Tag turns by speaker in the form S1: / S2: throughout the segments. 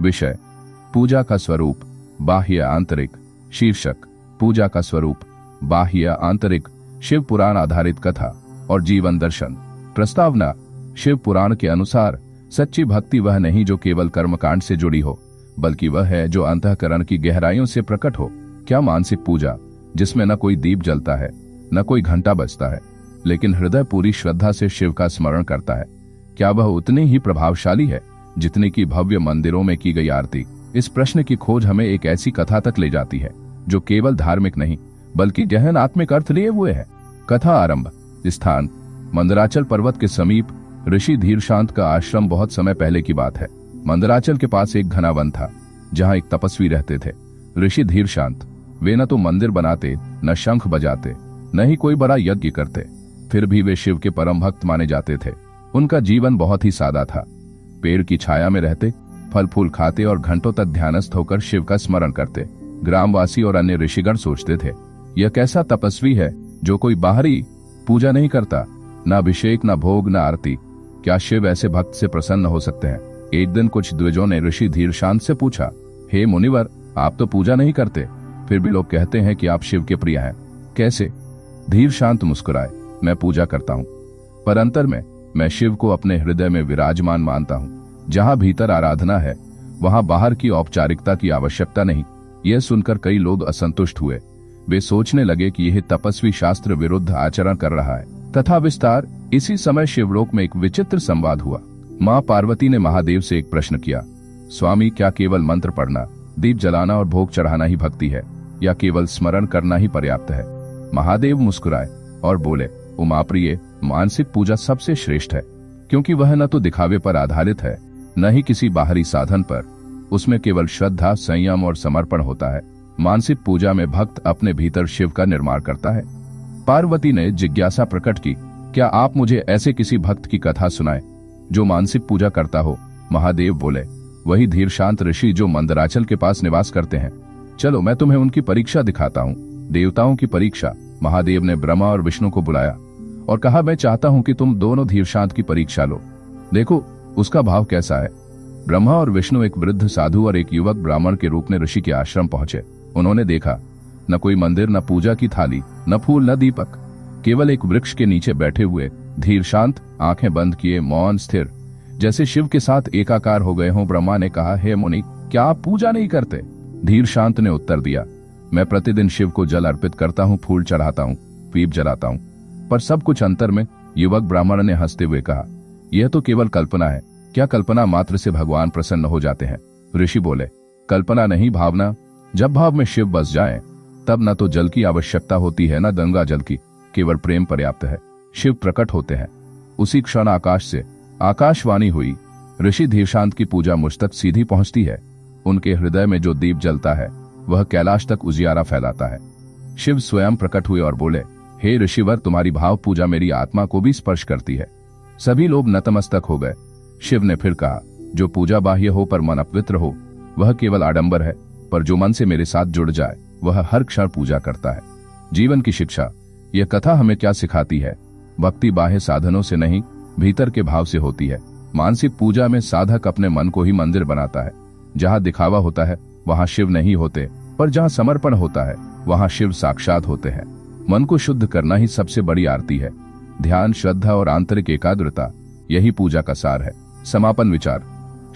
S1: विषय पूजा का स्वरूप, बाह्य आंतरिक। शीर्षक पूजा का स्वरूप, बाह्य आंतरिक। शिव पुराण आधारित कथा और जीवन दर्शन। प्रस्तावना। शिव पुराण के अनुसार सच्ची भक्ति वह नहीं जो केवल कर्मकांड से जुड़ी हो, बल्कि वह है जो अंतःकरण की गहराइयों से प्रकट हो। क्या मानसिक पूजा, जिसमें न कोई दीप जलता है न कोई घंटा बजता है, लेकिन हृदय पूरी श्रद्धा से शिव का स्मरण करता है, क्या वह उतनी ही प्रभावशाली है जितनी कि भव्य मंदिरों में की गई आरती? इस प्रश्न की खोज हमें एक ऐसी कथा तक ले जाती है जो केवल धार्मिक नहीं बल्कि गहन आत्मिक अर्थ लिए हुए है। कथा आरंभ। स्थान मंदराचल पर्वत के समीप ऋषि धीरशांत का आश्रम। बहुत समय पहले की बात है। मंदराचल के पास एक घना वन था जहां एक तपस्वी रहते थे, ऋषि धीरशांत। वे न तो मंदिर बनाते, न शंख बजाते, न ही कोई बड़ा यज्ञ करते, फिर भी वे शिव के परम भक्त माने जाते थे। उनका जीवन बहुत ही सादा था। पेड़ की छाया में रहते, फल फूल खाते और घंटों तक ध्यानस्थ होकर शिव का स्मरण करते। ग्रामवासी और अन्य ऋषिगण सोचते थे, यह कैसा तपस्वी है जो कोई बाहरी पूजा नहीं करता, न अभिषेक, न भोग, न आरती। क्या शिव ऐसे भक्त से प्रसन्न हो सकते हैं? एक दिन कुछ द्विजों ने ऋषि धीरशांत से पूछा, हे मुनिवर, आप तो पूजा नहीं करते, फिर भी लोग कहते हैं कि आप शिव के प्रिय हैं, कैसे? धीरशांत मुस्कुराए, मैं पूजा करता हूँ, पर अंतर में मैं शिव को अपने हृदय में विराजमान मानता हूँ। जहाँ भीतर आराधना है वहाँ बाहर की औपचारिकता की आवश्यकता नहीं। यह सुनकर कई लोग असंतुष्ट हुए। वे सोचने लगे कि यह तपस्वी शास्त्र विरुद्ध आचरण कर रहा है। कथा विस्तार। इसी समय शिवलोक में एक विचित्र संवाद हुआ। माँ पार्वती ने महादेव से एक प्रश्न किया, स्वामी, क्या केवल मंत्र पढ़ना, दीप जलाना और भोग चढ़ाना ही भक्ति है, या केवल स्मरण करना ही पर्याप्त है? महादेव मुस्कुराए और बोले, उमा प्रिय, मानसिक पूजा सबसे श्रेष्ठ है, क्योंकि वह न तो दिखावे पर आधारित है न ही किसी बाहरी साधन पर। उसमें केवल श्रद्धा, संयम और समर्पण होता है। मानसिक पूजा में भक्त अपने भीतर शिव का निर्माण करता है। पार्वती ने जिज्ञासा प्रकट की, क्या आप मुझे ऐसे किसी भक्त की कथा सुनाएं जो मानसिक पूजा करता हो? महादेव बोले, वही धीरशांत ऋषि जो मंदराचल के पास निवास करते हैं। चलो मैं तुम्हें उनकी परीक्षा दिखाता हूँ। देवताओं की परीक्षा। महादेव ने ब्रह्मा और विष्णु को बुलाया और कहा, मैं चाहता हूं कि तुम दोनों धीरशांत की परीक्षा लो, देखो उसका भाव कैसा है। ब्रह्मा और विष्णु एक वृद्ध साधु और एक युवक ब्राह्मण के रूप में ऋषि के आश्रम पहुंचे। उन्होंने देखा, न कोई मंदिर, न पूजा की थाली, न फूल, न दीपक, केवल एक वृक्ष के नीचे बैठे हुए धीरशांत, आंखें बंद किए, मौन, स्थिर, जैसे शिव के साथ एकाकार हो गए हों। ब्रह्मा ने कहा, हे मुनि, क्या आप पूजा नहीं करते? धीरशांत ने उत्तर दिया, मैं प्रतिदिन शिव को जल अर्पित करता हूँ, फूल चढ़ाता हूँ, दीप जलाता हूँ, पर सब कुछ अंतर में। युवक ब्राह्मण ने हंसते हुए कहा, यह तो केवल कल्पना है। क्या कल्पना मात्र से भगवान प्रसन्न हो जाते हैं? ऋषि बोले, कल्पना नहीं, भावना। जब भाव में शिव बस जाए तब न तो जल की आवश्यकता होती है न गंगा जल की, केवल प्रेम पर्याप्त है। शिव प्रकट होते हैं। उसी क्षण आकाश से आकाशवाणी हुई, ऋषि धीरशांत की पूजा मुझ तक सीधी पहुंचती है। उनके हृदय में जो दीप जलता है वह कैलाश तक उजियारा फैलाता है। शिव स्वयं प्रकट हुए और बोले, हे ऋषिवर, तुम्हारी भाव पूजा मेरी आत्मा को भी स्पर्श करती है। सभी लोग नतमस्तक हो गए। शिव ने फिर कहा, जो पूजा बाह्य हो पर मन अपवित्र हो वह केवल आडंबर है, पर जो मन से मेरे साथ जुड़ जाए वह हर क्षण पूजा करता है। जीवन की शिक्षा। यह कथा हमें क्या सिखाती है? भक्ति बाह्य साधनों से नहीं, भीतर के भाव से होती है। मानसिक पूजा में साधक अपने मन को ही मंदिर बनाता है। जहाँ दिखावा होता है वहाँ शिव नहीं होते, पर जहाँ समर्पण होता है वहाँ शिव साक्षात होते हैं। मन को शुद्ध करना ही सबसे बड़ी आरती है। ध्यान, श्रद्धा और आंतरिक एकाग्रता, यही पूजा का सार है। समापन विचार।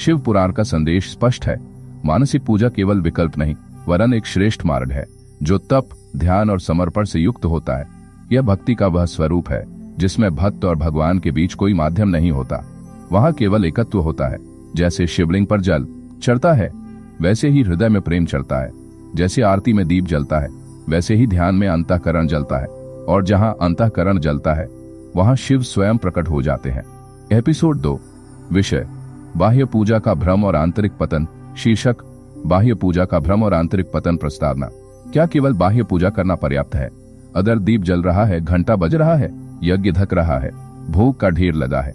S1: शिव पुराण का संदेश स्पष्ट है। मानसिक पूजा केवल विकल्प नहीं, वरन एक श्रेष्ठ मार्ग है जो तप, ध्यान और समर्पण से युक्त होता है। यह भक्ति का वह स्वरूप है जिसमें भक्त और भगवान के बीच कोई माध्यम नहीं होता। वहाँ केवल एकत्व होता है। जैसे शिवलिंग पर जल चढ़ता है वैसे ही हृदय में प्रेम चढ़ता है। जैसे आरती में दीप जलता है वैसे ही ध्यान में अंतःकरण जलता है, और जहाँ अंतःकरण जलता है वहाँ शिव स्वयं प्रकट हो जाते हैं। एपिसोड 2। विषय बाह्य पूजा का भ्रम और आंतरिक पतन। शीर्षक बाह्य पूजा का भ्रम और आंतरिक पतन। प्रस्तावना। क्या केवल बाह्य पूजा करना पर्याप्त है? अगर दीप जल रहा है, घंटा बज रहा है, यज्ञ धक रहा है, भोग का ढेर लगा है,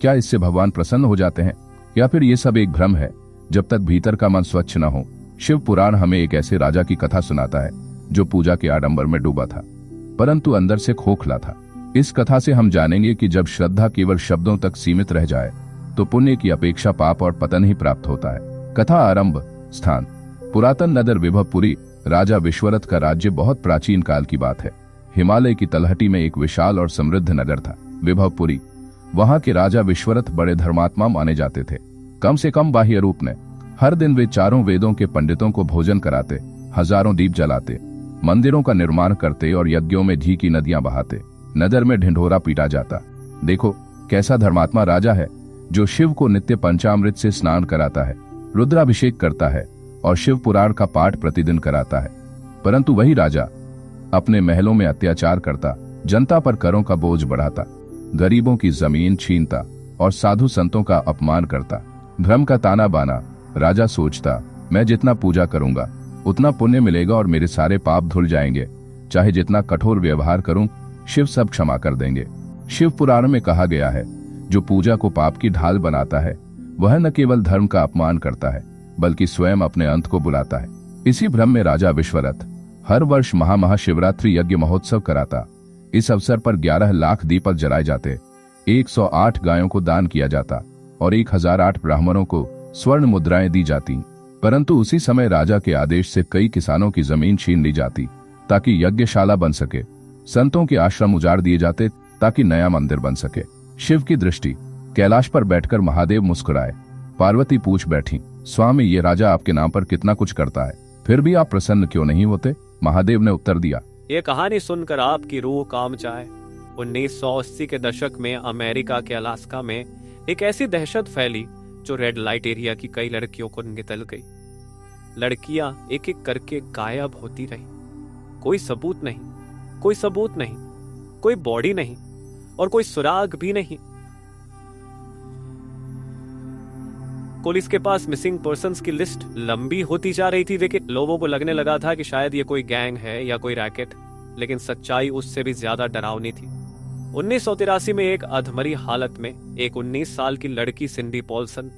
S1: क्या इससे भगवान प्रसन्न हो जाते हैं? या फिर ये सब एक भ्रम है जब तक भीतर का मन स्वच्छ न हो? शिव पुराण हमें एक ऐसे राजा की कथा सुनाता है जो पूजा के आडंबर में डूबा था, परंतु अंदर से खोखला था। इस कथा से हम जानेंगे कि जब श्रद्धा केवल शब्दों तक सीमित रह जाए तो पुण्य की अपेक्षा पाप और पतन ही प्राप्त होता है। कथा आरंभ। स्थान पुरातन नगर विभवपुरी। राजा विश्वरथ का राज्य बहुत प्राचीन काल की बात है। हिमालय की तलहटी में एक विशाल और समृद्ध नगर था, विभवपुरी। वहां के राजा विश्वरथ बड़े धर्मात्मा माने जाते थे। कम से कम बाह्य रूप में हर दिन वे चारों वेदों के पंडितों को भोजन कराते, हजारों दीप जलाते, मंदिरों का निर्माण करते और यज्ञों में घी की नदियां बहाते। नगर में ढिंढोरा पीटा जाता। देखो कैसा धर्मात्मा राजा है, जो शिव को नित्य पंचामृत से स्नान कराता है, रुद्राभिषेक करता है और शिव पुराण का पाठ प्रतिदिन कराता है। परंतु वही राजा अपने महलों में अत्याचार करता, जनता पर करों का बोझ बढ़ाता, गरीबों की जमीन छीनता और साधु संतों का अपमान करता। धर्म का ताना बाना। राजा सोचता, मैं जितना पूजा करूंगा उतना पुण्य मिलेगा और मेरे सारे पाप धुल जाएंगे। चाहे जितना कठोर व्यवहार करूं, शिव सब क्षमा कर देंगे। शिव पुराण में कहा गया है, जो पूजा को पाप की ढाल बनाता है वह न केवल धर्म का अपमान करता है बल्कि स्वयं अपने अंत को बुलाता है। इसी भ्रम में राजा विश्वरथ हर वर्ष महाशिवरात्रि यज्ञ महोत्सव कराता। इस अवसर पर 11 लाख दीपक जलाए जाते, 108 गायों को दान किया जाता और 1008 ब्राह्मणों को स्वर्ण मुद्राएं दी जाती। परंतु उसी समय राजा के आदेश से कई किसानों की जमीन छीन ली जाती ताकि यज्ञशाला बन सके। संतों के आश्रम उजाड़ दिए जाते ताकि नया मंदिर बन सके। शिव की दृष्टि। कैलाश पर बैठकर महादेव मुस्कुराए। पार्वती पूछ बैठी, स्वामी ये राजा आपके नाम पर कितना कुछ करता है, फिर भी आप प्रसन्न क्यों नहीं होते? महादेव ने उत्तर दिया,
S2: ये कहानी सुनकर आपकी रूह काम जाए। 1980 के दशक में अमेरिका के अलास्का में एक ऐसी दहशत फैली जो रेड लाइट एरिया की कई लड़कियों को निगल गई। लड़कियां एक एक करके गायब होती रही। कोई सबूत नहीं, कोई बॉडी नहीं और कोई सुराग भी नहीं। पुलिस के पास मिसिंग पर्संस की लिस्ट लंबी होती जा रही थी, लेकिन लोगों को लगने लगा था कि शायद ये कोई गैंग है या कोई रैकेट। लेकिन सच्चाई उससे भी ज्यादा डरावनी थी। 1983 में एक अधमरी हालत में एक 19 साल की लड़की सिंडी पॉल्सन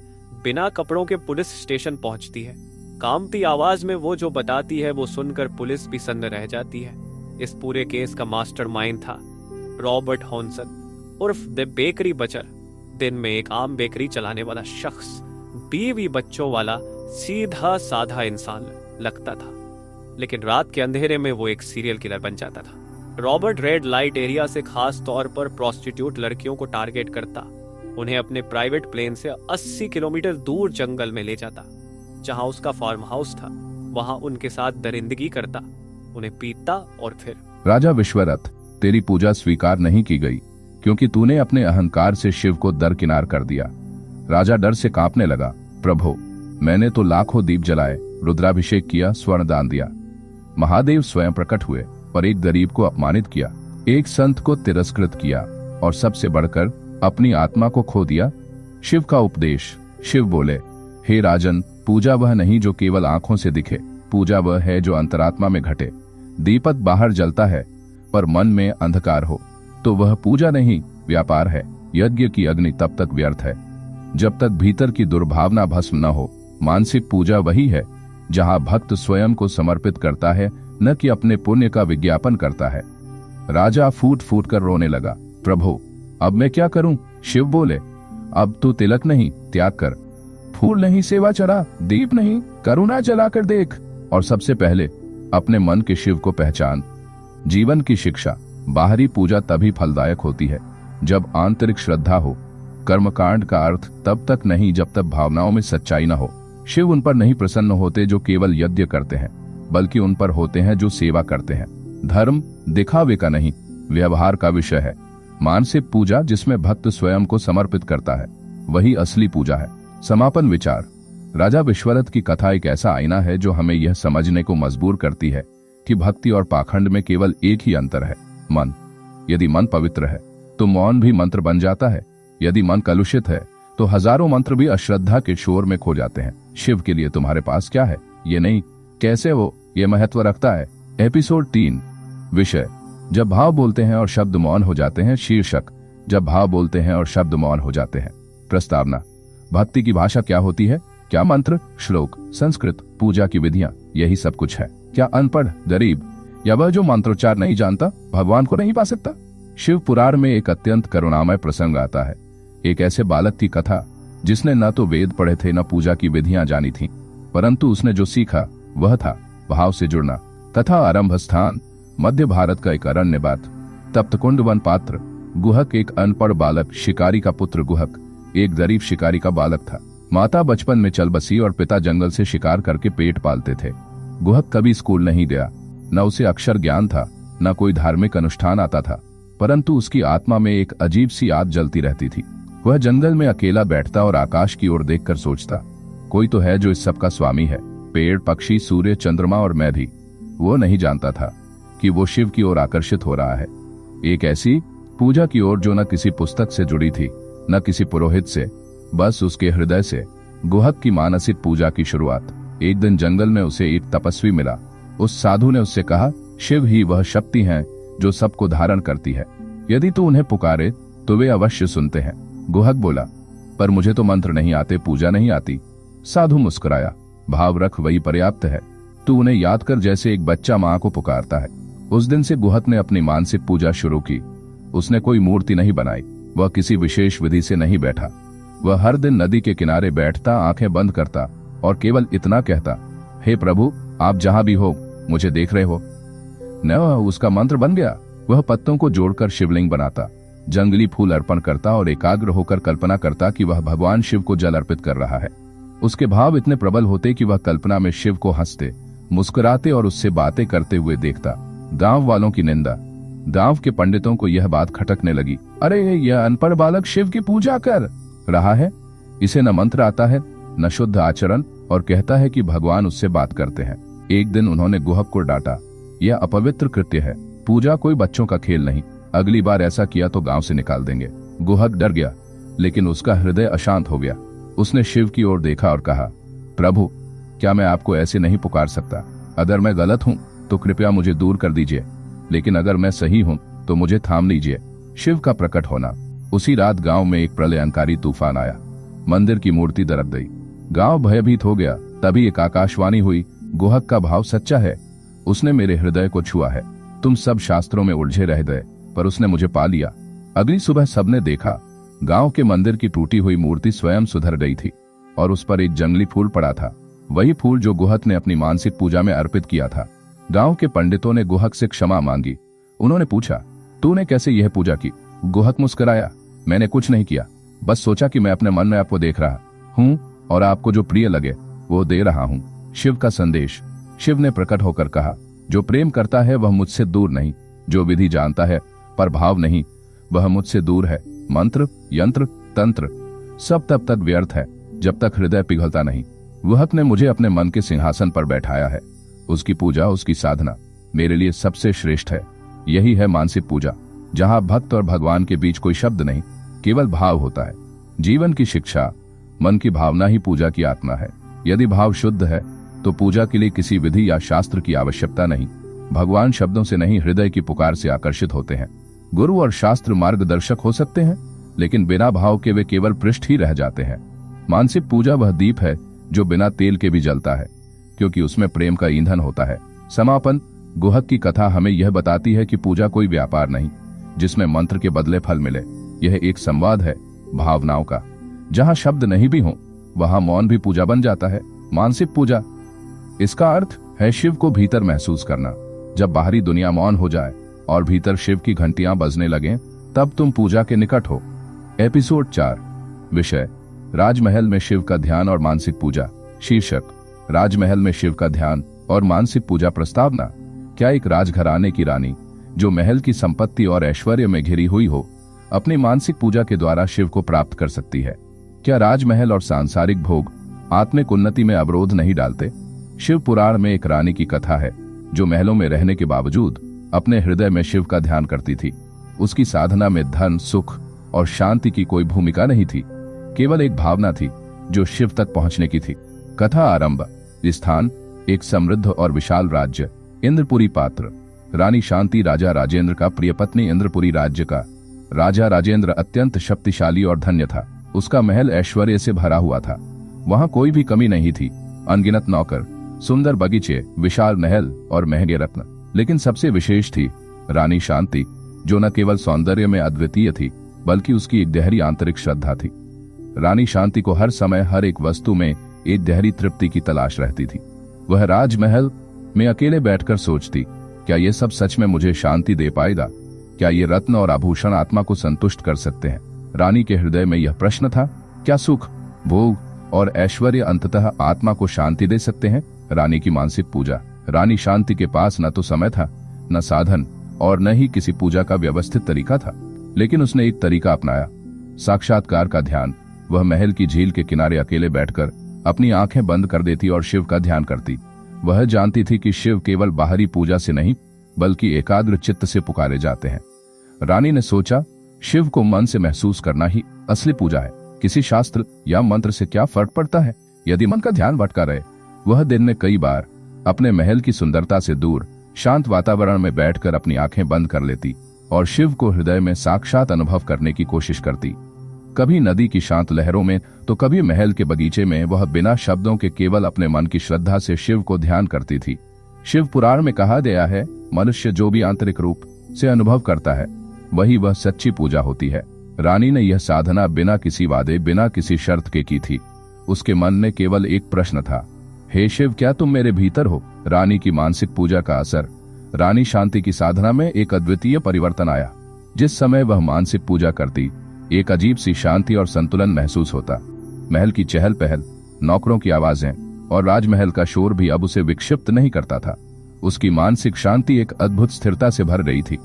S2: बिना कपड़ों के पुलिस स्टेशन पहुंचती है। कांपती आवाज में वो जो बताती है वो सुनकर पुलिस भी सन्न रह जाती है। इस पूरे केस का मास्टरमाइंड था रॉबर्ट हॉन्सन उर्फ द बेकरी बचर। दिन में एक आम बेकरी चलाने वाला शख्स, बीवी बच्चों वाला सीधा साधा इंसान लगता था, लेकिन रात के अंधेरे में वो एक सीरियल किलर बन जाता था। रॉबर्ट रेड लाइट एरिया से खास तौर पर प्रोस्टिट्यूट लड़कियों को टारगेट करता, उन्हें अपने प्राइवेट प्लेन से 80 किलोमीटर दूर जंगल में ले जाता, जहां उसका फार्म हाउस था। वहां उनके साथ दरिंदगी करता, उन्हें पीटता और फिर।
S1: राजा विश्वरथ, तेरी पूजा स्वीकार नहीं की गई क्योंकि तूने अपने अहंकार से शिव को दरकिनार कर दिया। राजा डर से कांपने लगा। प्रभु, मैंने तो लाखों दीप जलाए, रुद्राभिषेक किया, स्वर्ण दान दिया। महादेव स्वयं प्रकट हुए और एक गरीब को अपमानित किया, एक संत को तिरस्कृत किया और सबसे बढ़कर अपनी आत्मा को खो दिया। शिव का उपदेश। शिव बोले, हे राजन, पूजा वह नहीं जो केवल आंखों से दिखे, पूजा वह है जो अंतरात्मा में घटे। दीपक बाहर जलता है पर मन में अंधकार हो तो वह पूजा नहीं, व्यापार है। यज्ञ की अग्नि तब तक व्यर्थ है जब तक भीतर की दुर्भावना भस्म न हो। मानसिक पूजा वही है जहां भक्त स्वयं को समर्पित करता है, न कि अपने पुण्य का विज्ञापन करता है। राजा फूट फूट कर रोने लगा। प्रभु, अब मैं क्या करूं? शिव बोले, अब तू तिलक नहीं, त्याग कर। फूल नहीं, सेवा चढ़ा, दीप नहीं, करुणा जलाकर देख। और सबसे पहले अपने मन के शिव को पहचान। जीवन की शिक्षा। बाहरी पूजा तभी फलदायक होती है जब आंतरिक श्रद्धा हो। कर्मकांड का अर्थ तब तक नहीं जब तक भावनाओं में सच्चाई न हो। शिव उन पर नहीं प्रसन्न होते जो केवल यज्ञ करते हैं, बल्कि उन पर होते हैं जो सेवा करते हैं। धर्म दिखावे का नहीं, व्यवहार का विषय है। मानसिक पूजा जिसमें भक्त स्वयं को समर्पित करता है, वही असली पूजा है। समापन विचार। राजा विश्वरथ की कथा एक ऐसा आईना है जो हमें यह समझने को मजबूर करती है कि भक्ति और पाखंड में केवल एक ही अंतर है, मन। यदि मन पवित्र है तो मौन भी मंत्र बन जाता है। यदि मन कलुषित है तो हजारों मंत्र भी अश्रद्धा के शोर में खो जाते हैं। शिव के लिए तुम्हारे पास क्या है, ये नहीं कैसे हो, ये महत्व रखता है। एपिसोड 3। विषय, जब भाव बोलते हैं और शब्द मौन हो जाते हैं। शीर्षक, जब भाव बोलते हैं और शब्द मौन हो जाते हैं। प्रस्तावना, भक्ति की भाषा क्या होती है? क्या मंत्र, श्लोक, संस्कृत, पूजा की विधियां, यही सब कुछ है? क्या अनपढ़, गरीब या वह जो मंत्रोच्चार नहीं जानता भगवान को नहीं पा सकता? शिव पुराण में एक अत्यंत करुणामय प्रसंग आता है। एक ऐसे बालक की कथा जिसने न तो वेद पढ़े थे न पूजा की विधियां जानी थीं, परंतु उसने जो सीखा वह था भाव से जुड़ना तथा आरंभ स्थान मध्य भारत का एक अरण्य बात, तप्तकुंड वन पात्र। गुहक एक अनपढ़ बालक, शिकारी का पुत्र गुहक एक गरीब शिकारी का बालक था। माता बचपन में चल बसी और पिता जंगल से शिकार करके पेट पालते थे। गुहक कभी स्कूल नहीं गया, न उसे अक्षर ज्ञान था, न कोई धार्मिक अनुष्ठान आता था, परंतु उसकी आत्मा में एक अजीब सी आग जलती रहती थी। वह जंगल में अकेला बैठता और आकाश की ओर देखकर सोचता, कोई तो है जो इस सब का स्वामी है, पेड़, पक्षी, सूर्य, चंद्रमा और मैं भी। वो नहीं जानता था कि वो शिव की ओर आकर्षित हो रहा है, एक ऐसी पूजा की ओर जो न किसी पुस्तक से जुड़ी थी न किसी पुरोहित से, बस उसके हृदय से। गुहक की मानसिक पूजा की शुरुआत। एक दिन जंगल में उसे एक तपस्वी मिला। उस साधु ने उससे कहा, शिव ही वह शक्ति है जो सबको धारण करती है, यदि तू उन्हें पुकारे तो वे अवश्य सुनते हैं। गुहक बोला, पर मुझे तो मंत्र नहीं आते, पूजा नहीं आती। साधु मुस्कुराया, भाव रख, वही पर्याप्त है। तू उन्हें याद कर जैसे एक बच्चा मां को पुकारता है। उस दिन से गुहक ने अपनी मानसिक पूजा शुरू की। उसने कोई मूर्ति नहीं बनाई, वह किसी विशेष विधि से नहीं बैठा। वह हर दिन नदी के किनारे बैठता, आंखें बंद करता और केवल इतना कहता, हे प्रभु, आप जहां भी हो मुझे देख रहे हो। न उसका मंत्र बन गया। वह पत्तों को जोड़कर शिवलिंग बनाता, जंगली फूल अर्पण करता और एकाग्र होकर कल्पना करता कि वह भगवान शिव को जल अर्पित कर रहा है। उसके भाव इतने प्रबल होते कि वह कल्पना में शिव को हंसते, मुस्कुराते और उससे बातें करते हुए देखता। गांव वालों की निंदा। गांव के पंडितों को यह बात खटकने लगी, अरे यह अनपढ़ बालक शिव की पूजा कर रहा है, इसे न मंत्र आता है न शुद्ध आचरण, और कहता है कि भगवान उससे बात करते हैं। एक दिन उन्होंने गुहक को डांटा, यह अपवित्र कृत्य है, पूजा कोई बच्चों का खेल नहीं, अगली बार ऐसा किया तो गांव से निकाल देंगे। गुहक डर गया, लेकिन उसका हृदय अशांत हो गया। उसने शिव की ओर देखा और कहा, प्रभु, क्या मैं आपको ऐसे नहीं पुकार सकता? अगर मैं गलत हूं तो कृपया मुझे दूर कर दीजिए, लेकिन अगर मैं सही हूं तो मुझे थाम लीजिए। शिव का प्रकट होना। उसी रात गांव में एक प्रलयंकारी तूफान आया। मंदिर की मूर्ति दरक गई। गांव भयभीत हो गया। तभी एक आकाशवाणी हुई, गुहक का भाव सच्चा है, उसने मेरे हृदय को छुआ है। तुम सब शास्त्रों में उलझे रह गए, पर उसने मुझे पा लिया। अगली सुबह सबने देखा, गांव के मंदिर की टूटी हुई मूर्ति स्वयं सुधर गई थी और उस पर एक जंगली फूल पड़ा था, वही फूल जो गुहक ने अपनी मानसिक पूजा में अर्पित किया था। गांव के पंडितों ने गुहक से क्षमा मांगी। उन्होंने पूछा, तूने कैसे यह पूजा की? गुहक मुस्कुराया, मैंने कुछ नहीं किया, बस सोचा कि मैं अपने मन में आपको देख रहा हूँ और आपको जो प्रिय लगे वो दे रहा हूँ। शिव का संदेश। शिव ने प्रकट होकर कहा, जो प्रेम करता है वह मुझसे दूर नहीं, जो विधि जानता है पर भाव नहीं वह मुझसे दूर है। मंत्र, यंत्र, तंत्र सब तब तक व्यर्थ है जब तक हृदय पिघलता नहीं। गुहक ने मुझे अपने मन के सिंहासन पर बैठाया है। उसकी पूजा, उसकी साधना मेरे लिए सबसे श्रेष्ठ है। यही है मानसिक पूजा, जहां भक्त और भगवान के बीच कोई शब्द नहीं, केवल भाव होता है। जीवन की शिक्षा, मन की भावना ही पूजा की आत्मा है। यदि भाव शुद्ध है तो पूजा के लिए किसी विधि या शास्त्र की आवश्यकता नहीं। भगवान शब्दों से नहीं, हृदय की पुकार से आकर्षित होते हैं। गुरु और शास्त्र मार्गदर्शक हो सकते हैं, लेकिन बिना भाव के वे केवल पृष्ठ ही रह जाते हैं। मानसिक पूजा वह दीप है जो बिना तेल के भी जलता है, क्योंकि उसमें प्रेम का ईंधन होता है। समापन। गुहक की कथा हमें यह बताती है कि पूजा कोई व्यापार नहीं जिसमें मंत्र के बदले फल मिले। यह एक संवाद है भावनाओं का। जहां शब्द नहीं भी हो वहां मौन भी पूजा बन जाता है। मानसिक पूजा, इसका अर्थ है शिव को भीतर महसूस करना। जब बाहरी दुनिया मौन हो जाए और भीतर शिव की घंटियां बजने लगें, तब तुम पूजा के निकट हो। एपिसोड 4। विषय, राजमहल में शिव का ध्यान और मानसिक पूजा। शीर्षक, राजमहल में शिव का ध्यान और मानसिक पूजा। प्रस्तावना, क्या एक राजघराने की रानी जो महल की संपत्ति और ऐश्वर्य में घिरी हुई हो, अपनी मानसिक पूजा के द्वारा शिव को प्राप्त कर सकती है? क्या राजमहल और सांसारिक भोग आत्मिक उन्नति में अवरोध नहीं डालते? शिव पुराण में एक रानी की कथा है जो महलों में रहने के बावजूद अपने हृदय में शिव का ध्यान करती थी। उसकी साधना में धन, सुख और शांति की कोई भूमिका नहीं थी, केवल एक भावना थी जो शिव तक पहुंचने की थी। कथा आरंभ। स्थान, एक समृद्ध और विशाल राज्य, इंद्रपुरी पात्र। रानी शांति राजा राजेंद्र का प्रिय पत्नी, इंद्रपुरी राज्य का। राजा राजेंद्र अत्यंत शक्तिशाली और धन्य था। उसका महल ऐश्वर्य से भरा हुआ था। वहां कोई भी कमी नहीं थी। अनगिनत नौकर, सुंदर बगीचे, विशाल महल और महंगे रत्न। लेकिन सबसे विशेष थी रानी शांति, जो न केवल सौंदर्य में अद्वितीय थी बल्कि उसकी एक गहरी आंतरिक श्रद्धा थी। रानी शांति को हर समय हर एक वस्तु में एक गहरी तृप्ति की तलाश रहती थी। वह राजमहल में अकेले बैठकर सोचती, क्या ये सब सच में मुझे शांति दे पाएगा? क्या ये रत्न और आभूषण आत्मा को संतुष्ट कर सकते हैं? रानी के हृदय में यह प्रश्न था, क्या सुख, भोग और ऐश्वर्य अंततः आत्मा को शांति दे सकते हैं? रानी की मानसिक पूजा। रानी शांति के पास न तो समय था, न साधन और न ही किसी पूजा का व्यवस्थित तरीका था, लेकिन उसने एक तरीका अपनाया, साक्षात्कार का ध्यान। वह महल की झील के किनारे अकेले बैठकर अपनी आंखें बंद कर देती और शिव का ध्यान करती। वह जानती थी कि शिव केवल बाहरी पूजा से नहीं बल्कि एकाग्र चित्त से पुकारे जाते हैं। रानी ने सोचा, शिव को मन से महसूस करना ही असली पूजा है। किसी शास्त्र या मंत्र से क्या फर्क पड़ता है यदि मन का ध्यान भटका रहे? वह दिन में कई बार अपने महल की सुंदरता से दूर शांत वातावरण में बैठकर अपनी आंखें बंद कर लेती और शिव को हृदय में साक्षात अनुभव करने की कोशिश करती। कभी नदी की शांत लहरों में तो कभी महल के बगीचे में वह बिना शब्दों के केवल अपने मन की श्रद्धा से शिव को ध्यान करती थी। शिव पुराण में कहा गया है, मनुष्य जो भी आंतरिक रूप से अनुभव करता है वही वह सच्ची पूजा होती है। रानी ने यह साधना बिना किसी वादे, बिना किसी शर्त के की थी। उसके मन में केवल एक प्रश्न था, हे शिव, क्या तुम मेरे भीतर हो? रानी की मानसिक पूजा का असर। रानी शांति की साधना में एक अद्वितीय परिवर्तन आया। जिस समय वह मानसिक पूजा करती, एक अजीब सी शांति और संतुलन महसूस होता। महल की चहल पहल, नौकरों की आवाजें और राजमहल का शोर भी अब उसे विक्षिप्त नहीं करता था। उसकी मानसिक शांति एक अद्भुत स्थिरता से भर रही थी।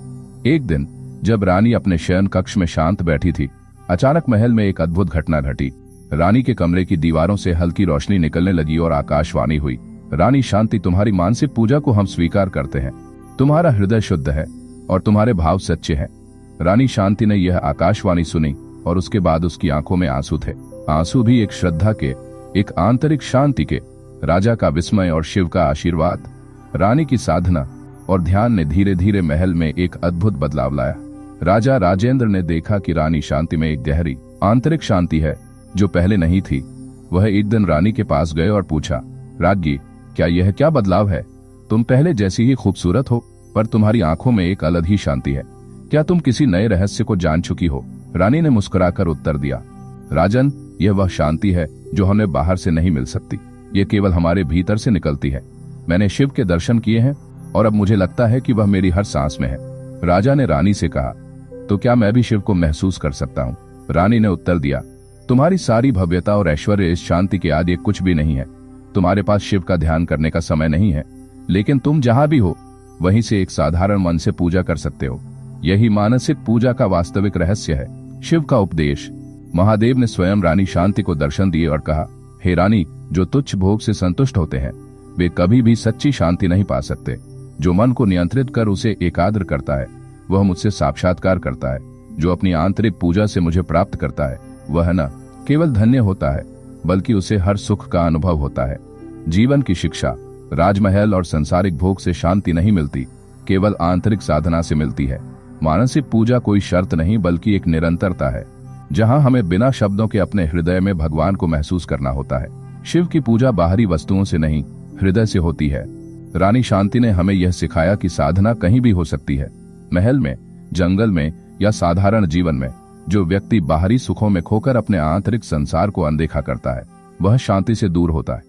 S1: एक दिन जब रानी अपने शयन कक्ष में शांत बैठी थी, अचानक महल में एक अद्भुत घटना घटी। रानी के कमरे की दीवारों से हल्की रोशनी निकलने लगी और आकाशवाणी हुई, रानी शांति, तुम्हारी मानसिक पूजा को हम स्वीकार करते हैं। तुम्हारा हृदय शुद्ध है और तुम्हारे भाव सच्चे हैं। रानी शांति ने यह आकाशवाणी सुनी और उसके बाद उसकी आंखों में आंसू थे। आंसू भी एक श्रद्धा के, एक आंतरिक शांति के। राजा का विस्मय और शिव का आशीर्वाद। रानी की साधना और ध्यान ने धीरे धीरे महल में एक अद्भुत बदलाव लाया। राजा राजेंद्र ने देखा कि रानी शांति में एक गहरी आंतरिक शांति है जो पहले नहीं थी। वह एक दिन रानी के पास गए और पूछा, राज्ञी, क्या बदलाव है? तुम पहले जैसी ही खूबसूरत हो, पर तुम्हारी आंखों में एक अलग ही शांति है। क्या तुम किसी नए रहस्य को जान चुकी हो? रानी ने मुस्कुराकर उत्तर दिया, राजन, यह वह शांति है जो हमें बाहर से नहीं मिल सकती। ये केवल हमारे भीतर से निकलती है। मैंने शिव के दर्शन किए हैं और अब मुझे लगता है कि वह मेरी हर सांस में है। राजा ने रानी से कहा, तो क्या मैं भी शिव को महसूस कर सकता हूँ? रानी ने उत्तर दिया, तुम्हारी सारी भव्यता और ऐश्वर्य इस शांति के आगे कुछ भी नहीं है। तुम्हारे पास शिव का ध्यान करने का समय नहीं है, लेकिन तुम जहां भी हो वहीं से एक साधारण मन से पूजा कर सकते हो। यही मानसिक पूजा का वास्तविक रहस्य है। शिव का उपदेश। महादेव ने स्वयं रानी शांति को दर्शन दिए और कहा, हे रानी, जो तुच्छ भोग से संतुष्ट होते हैं वे कभी भी सच्ची शांति नहीं पा सकते। जो मन को नियंत्रित कर उसे एकाग्र करता है वह मुझसे साक्षात्कार करता है। जो अपनी आंतरिक पूजा से मुझे प्राप्त करता है वह न केवल धन्य होता है बल्कि उसे हर सुख का अनुभव होता है। जीवन की शिक्षा। राजमहल और संसारिक भोग से शांति नहीं मिलती, केवल आंतरिक साधना से मिलती है। मानसिक पूजा कोई शर्त नहीं बल्कि एक निरंतरता है, जहां हमें बिना शब्दों के अपने हृदय में भगवान को महसूस करना होता है। शिव की पूजा बाहरी वस्तुओं से नहीं, हृदय से होती है। रानी शांति ने हमें यह सिखाया कि साधना कहीं भी हो सकती है, महल में, जंगल में या साधारण जीवन में। जो व्यक्ति बाहरी सुखों में खोकर अपने आंतरिक संसार को अनदेखा करता है वह शांति से दूर होता है।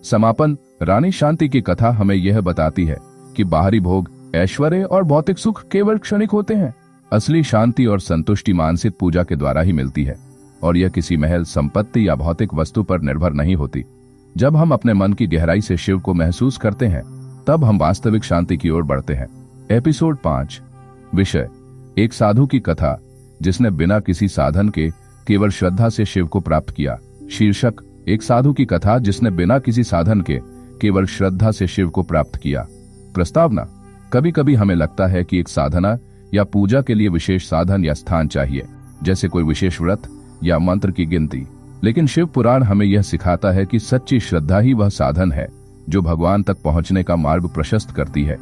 S1: समापन। रानी शांति की कथा हमें यह बताती है कि बाहरी भोग, ऐश्वर्य और भौतिक सुख केवल क्षणिक होते हैं। असली शांति और संतुष्टि मानसिक पूजा के द्वारा ही मिलती है और यह किसी महल, संपत्ति या भौतिक वस्तु पर निर्भर नहीं होती। जब हम अपने मन की गहराई से शिव को महसूस करते हैं तब हम वास्तविक शांति की ओर बढ़ते हैं। एपिसोड 5। विषय, एक साधु की कथा जिसने बिना किसी साधन के केवल श्रद्धा से शिव को प्राप्त किया। शीर्षक, एक साधु की कथा जिसने बिना किसी साधन के केवल श्रद्धा से शिव को प्राप्त किया। प्रस्तावना। कभी कभी हमें लगता है कि एक साधना या पूजा के लिए विशेष साधन या स्थान चाहिए, जैसे कोई विशेष व्रत या मंत्र की गिनती। लेकिन शिव पुराण हमें यह सिखाता है कि सच्ची श्रद्धा ही वह साधन है जो भगवान तक पहुंचने का मार्ग प्रशस्त करती है।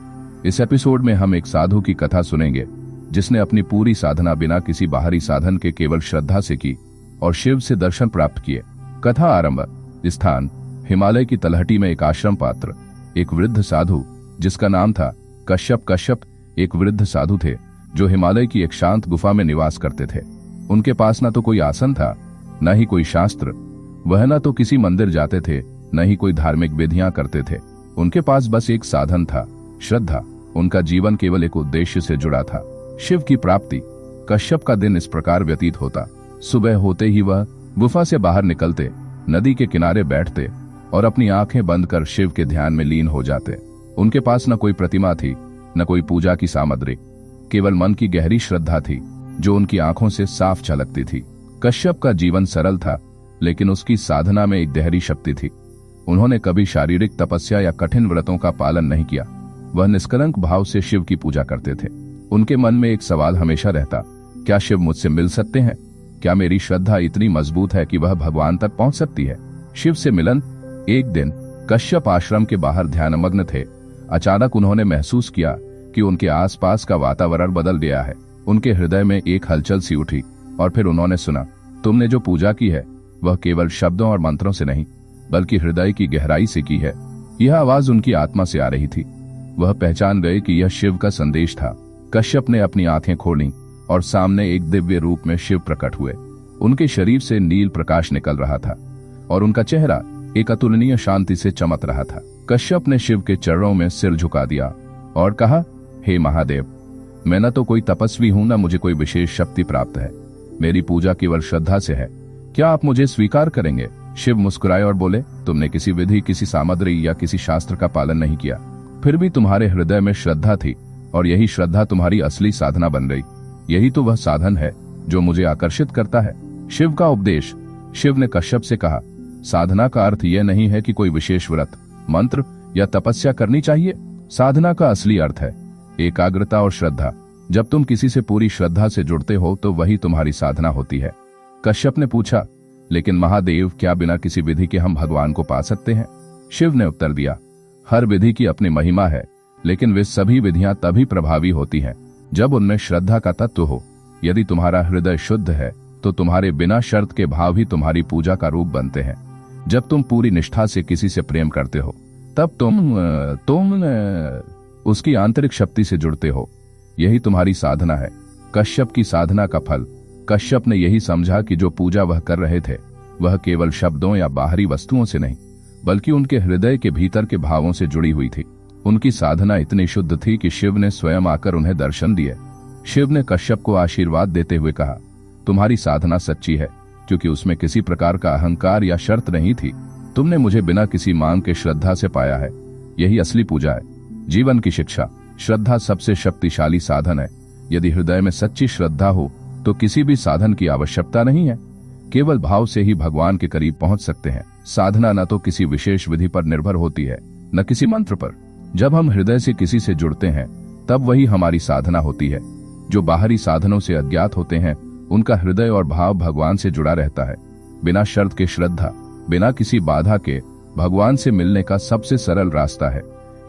S1: इस एपिसोड में हम एक साधु की कथा सुनेंगे जिसने अपनी पूरी साधना बिना किसी बाहरी साधन के केवल श्रद्धा से की और शिव से दर्शन प्राप्त किए। कथा आरंभ। स्थान, हिमालय की तलहटी में एक आश्रम पात्र। एक वृद्ध साधु जिसका नाम था कश्यप एक वृद्ध साधु थे जो हिमालय की एक शांत गुफा में निवास करते थे। उनके पास न तो कोई आसन था, न ही कोई शास्त्र। वह न तो किसी मंदिर जाते थे, न ही कोई धार्मिक विधियां करते थे। उनके पास बस एक साधन था, श्रद्धा। उनका जीवन केवल एक उद्देश्य से जुड़ा था, शिव की प्राप्ति। कश्यप का दिन इस प्रकार व्यतीत होता। सुबह होते ही वह गुफा से बाहर निकलते, नदी के किनारे बैठते और अपनी आंखें बंद कर शिव के ध्यान में लीन हो जाते। उनके पास न कोई प्रतिमा थी, न कोई पूजा की सामग्री, केवल मन की गहरी श्रद्धा थी जो उनकी आंखों से साफ झलकती थी। कश्यप का जीवन सरल था, लेकिन उसकी साधना में एक गहरी शक्ति थी। उन्होंने कभी शारीरिक तपस्या या कठिन व्रतों का पालन नहीं किया। वह निष्कलंक भाव से शिव की पूजा करते थे। उनके मन में एक सवाल हमेशा रहता, क्या शिव मुझसे मिल सकते हैं? क्या मेरी श्रद्धा इतनी मजबूत है कि वह भगवान तक पहुंच सकती है? शिव से मिलन। एक दिन कश्यप आश्रम के बाहर ध्यानमग्न थे। अचानक उन्होंने महसूस किया कि उनके आसपास का वातावरण बदल गया है। उनके हृदय में एक हलचल सी उठी और फिर उन्होंने सुना, तुमने जो पूजा की है वह केवल शब्दों और मंत्रों से नहीं, बल्कि हृदय की गहराई से की है। यह आवाज उनकी आत्मा से आ रही थी। वह पहचान गए कि यह शिव का संदेश था। कश्यप ने अपनी आंखें खोली और सामने एक दिव्य रूप में शिव प्रकट हुए। उनके शरीर से नील प्रकाश निकल रहा था और उनका चेहरा एक अतुलनीय शांति से चमक रहा था। कश्यप ने शिव के चरणों में सिर झुका दिया और कहा, हे महादेव, मैं न तो कोई तपस्वी हूं, न मुझे कोई विशेष शक्ति प्राप्त है। मेरी पूजा केवल श्रद्धा से है। क्या आप मुझे स्वीकार करेंगे? शिव मुस्कुराए और बोले, तुमने किसी विधि, किसी सामग्री या किसी शास्त्र का पालन नहीं किया, फिर भी तुम्हारे हृदय में श्रद्धा थी और यही श्रद्धा तुम्हारी असली साधना बन गई। यही तो वह साधन है जो मुझे आकर्षित करता है। शिव का उपदेश। शिव ने कश्यप से कहा, साधना का अर्थ यह नहीं है कि कोई विशेष व्रत, मंत्र या तपस्या करनी चाहिए। साधना का असली अर्थ है एकाग्रता और श्रद्धा। जब तुम किसी से पूरी श्रद्धा से जुड़ते हो तो वही तुम्हारी साधना होती है। कश्यप ने पूछा, लेकिन महादेव, क्या बिना किसी विधि के हम भगवान को पा सकते हैं? शिव ने उत्तर दिया, हर विधि की अपनी महिमा है, लेकिन वे सभी विधियां तभी प्रभावी होती हैं जब उनमें श्रद्धा का तत्व हो। यदि तुम्हारा हृदय शुद्ध है तो तुम्हारे बिना शर्त के भाव ही तुम्हारी पूजा का रूप बनते हैं। जब तुम पूरी निष्ठा से किसी से प्रेम करते हो तब तुम उसकी आंतरिक शक्ति से जुड़ते हो। यही तुम्हारी साधना है। कश्यप की साधना का फल। कश्यप ने यही समझा कि जो पूजा वह कर रहे थे वह केवल शब्दों या बाहरी वस्तुओं से नहीं, बल्कि उनके हृदय के भीतर के भावों से जुड़ी हुई थी। उनकी साधना इतनी शुद्ध थी कि शिव ने स्वयं आकर उन्हें दर्शन दिए। शिव ने कश्यप को आशीर्वाद देते हुए कहा, तुम्हारी साधना सच्ची है, क्योंकि उसमें किसी प्रकार का अहंकार या शर्त नहीं थी। तुमने मुझे बिना किसी मांग के श्रद्धा से पाया है। यही असली पूजा है। जीवन की शिक्षा। श्रद्धा सबसे शक्तिशाली साधन है। यदि हृदय में सच्ची श्रद्धा हो तो किसी भी साधन की आवश्यकता नहीं है। केवल भाव से ही भगवान के करीब पहुंच सकते हैं। साधना न तो किसी विशेष विधि पर निर्भर होती है, न किसी मंत्र पर। जब हम हृदय से किसी से जुड़ते हैं तब वही हमारी साधना होती है। जो बाहरी साधनों से अज्ञात होते हैं उनका हृदय और भाव भगवान से जुड़ा रहता है। बिना शर्त के श्रद्धा, बिना किसी बाधा के भगवान से मिलने का सबसे सरल रास्ता है।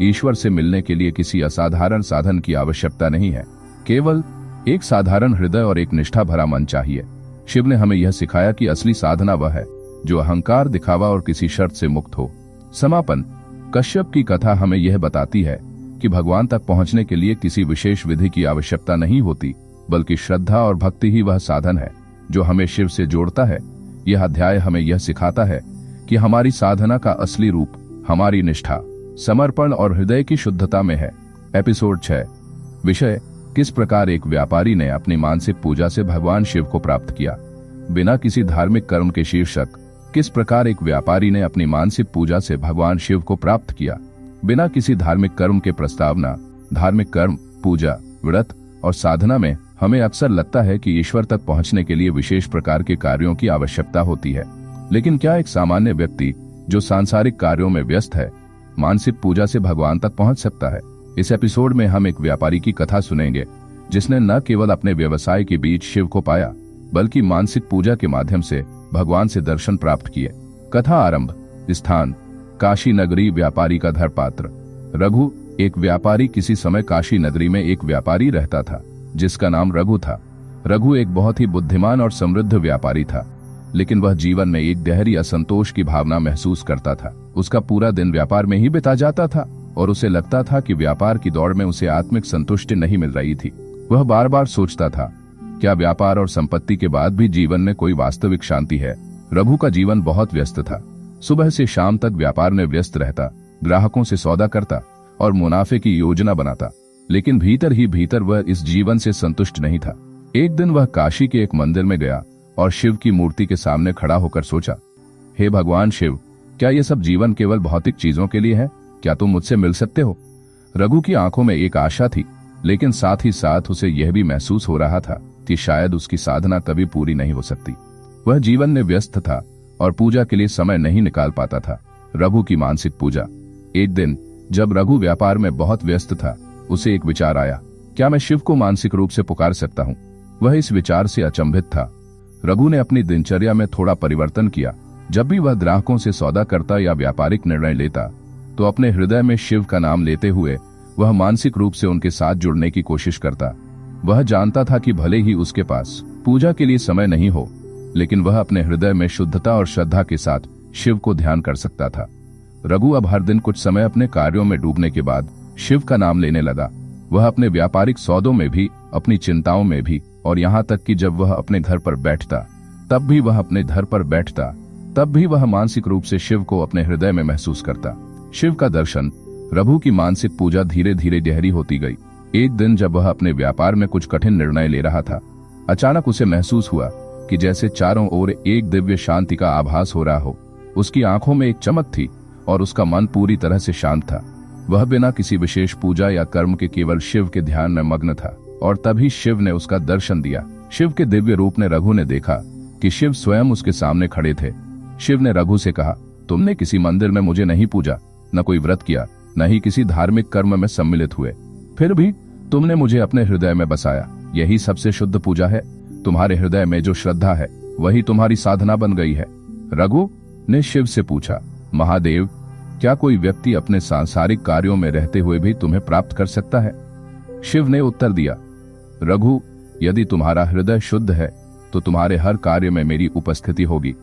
S1: ईश्वर से मिलने के लिए किसी असाधारण साधन की आवश्यकता नहीं है, केवल एक साधारण हृदय और एक निष्ठा भरा मन चाहिए। शिव ने हमें यह सिखाया कि असली साधना वह है जो अहंकार, दिखावा और किसी शर्त से मुक्त हो। समापन। कश्यप की कथा हमें यह बताती है कि भगवान तक पहुंचने के लिए किसी विशेष विधि की आवश्यकता नहीं होती, बल्कि श्रद्धा और भक्ति ही वह साधन है जो हमें शिव से जोड़ता है। यह अध्याय हमें यह सिखाता है कि हमारी साधना का असली रूप हमारी निष्ठा, समर्पण और हृदय की शुद्धता में है। एपिसोड 6। विषय, किस प्रकार एक व्यापारी ने अपनी मानसिक पूजा से भगवान शिव को प्राप्त किया बिना किसी धार्मिक कर्म के। शीर्षक, किस प्रकार एक व्यापारी ने अपनी मानसिक पूजा से भगवान शिव को प्राप्त किया बिना किसी धार्मिक कर्म के। प्रस्तावना। धार्मिक कर्म, पूजा, व्रत और साधना में हमें अक्सर लगता है कि ईश्वर तक पहुंचने के लिए विशेष प्रकार के कार्यों की आवश्यकता होती है। लेकिन क्या एक सामान्य व्यक्ति जो सांसारिक कार्यों में व्यस्त है मानसिक पूजा से भगवान तक पहुंच सकता है? इस एपिसोड में हम एक व्यापारी की कथा सुनेंगे जिसने न केवल अपने व्यवसाय के बीच शिव को पाया, बल्कि मानसिक पूजा के माध्यम से भगवान से दर्शन प्राप्त किए। कथा आरंभ। स्थान, काशी नगरी। व्यापारी का धर्मपात्र। रघु। एक व्यापारी। किसी समय काशी नगरी में एक व्यापारी रहता था जिसका नाम रघु था। रघु एक बहुत ही बुद्धिमान और समृद्ध व्यापारी था, लेकिन वह जीवन में एक गहरी असंतोष की भावना महसूस करता था। उसका पूरा दिन व्यापार में ही बिता जाता था और उसे लगता था कि व्यापार की दौड़ में उसे आत्मिक संतुष्टि नहीं मिल रही थी। वह बार बार सोचता था, क्या व्यापार और संपत्ति के बाद भी जीवन में कोई वास्तविक शांति है? रघु का जीवन बहुत व्यस्त था। सुबह से शाम तक व्यापार में व्यस्त रहता, ग्राहकों से सौदा करता और मुनाफे की योजना बनाता, लेकिन भीतर ही भीतर वह इस जीवन से संतुष्ट नहीं था। एक दिन वह काशी के एक मंदिर में गया और शिव की मूर्ति के सामने खड़ा होकर सोचा, हे भगवान शिव, क्या यह सब जीवन केवल भौतिक चीजों के लिए है? क्या तुम मुझसे मिल सकते हो? रघु की आंखों में एक आशा थी, लेकिन साथ ही साथ उसे यह भी महसूस हो रहा था कि शायद उसकी साधना कभी पूरी नहीं हो सकती। वह जीवन में व्यस्त था और पूजा के लिए समय नहीं निकाल पाता था। रघु की मानसिक पूजा। एक दिन जब रघु व्यापार में बहुत व्यस्त था, उसे एक विचार आया, क्या मैं शिव को मानसिक रूप से पुकार सकता हूँ? वह इस विचार से अचंभित था। रघु ने अपनी दिनचर्या में थोड़ा परिवर्तन किया। जब भी वह ग्राहकों से सौदा करता या व्यापारिक निर्णय लेता, तो अपने हृदय में शिव का नाम लेते हुए वह मानसिक रूप से उनके साथ जुड़ने की कोशिश करता। वह जानता था कि भले ही उसके पास पूजा के लिए समय नहीं हो, लेकिन वह अपने हृदय में शुद्धता और श्रद्धा के साथ शिव को ध्यान कर सकता था। रघु अब हर दिन कुछ समय अपने कार्यों में डूबने के बाद शिव का नाम लेने लगा। वह अपने व्यापारिक सौदों में भी, अपनी चिंताओं में भी, और यहाँ तक कि जब वह अपने घर पर बैठता, तब भी वह मानसिक रूप से शिव को अपने हृदय में महसूस करता। शिव का दर्शन। रघु की मानसिक पूजा धीरे धीरे गहरी होती गई। एक दिन जब वह अपने व्यापार में कुछ कठिन निर्णय ले रहा था, अचानक उसे महसूस हुआ कि जैसे चारों ओर एक दिव्य शांति का आभास हो रहा हो। उसकी आंखों में एक चमक थी और उसका मन पूरी तरह से शांत था। वह बिना किसी विशेष पूजा या कर्म के केवल शिव के ध्यान में मग्न था, और तभी शिव ने उसका दर्शन दिया। शिव के दिव्य रूप ने रघु ने देखा कि शिव स्वयं उसके सामने खड़े थे। शिव ने रघु से कहा, तुमने किसी मंदिर में मुझे नहीं पूजा, न कोई व्रत किया, न ही किसी धार्मिक कर्म में सम्मिलित हुए, फिर भी तुमने मुझे अपने हृदय में बसाया। यही सबसे शुद्ध पूजा है। तुम्हारे हृदय में जो श्रद्धा है, वही तुम्हारी साधना बन गई है। रघु ने शिव से पूछा, महादेव, क्या कोई व्यक्ति अपने सांसारिक कार्यों में रहते हुए भी तुम्हें प्राप्त कर सकता है? शिव ने उत्तर दिया, रघु, यदि तुम्हारा हृदय शुद्ध है तो तुम्हारे हर कार्य में मेरी उपस्थिति होगी।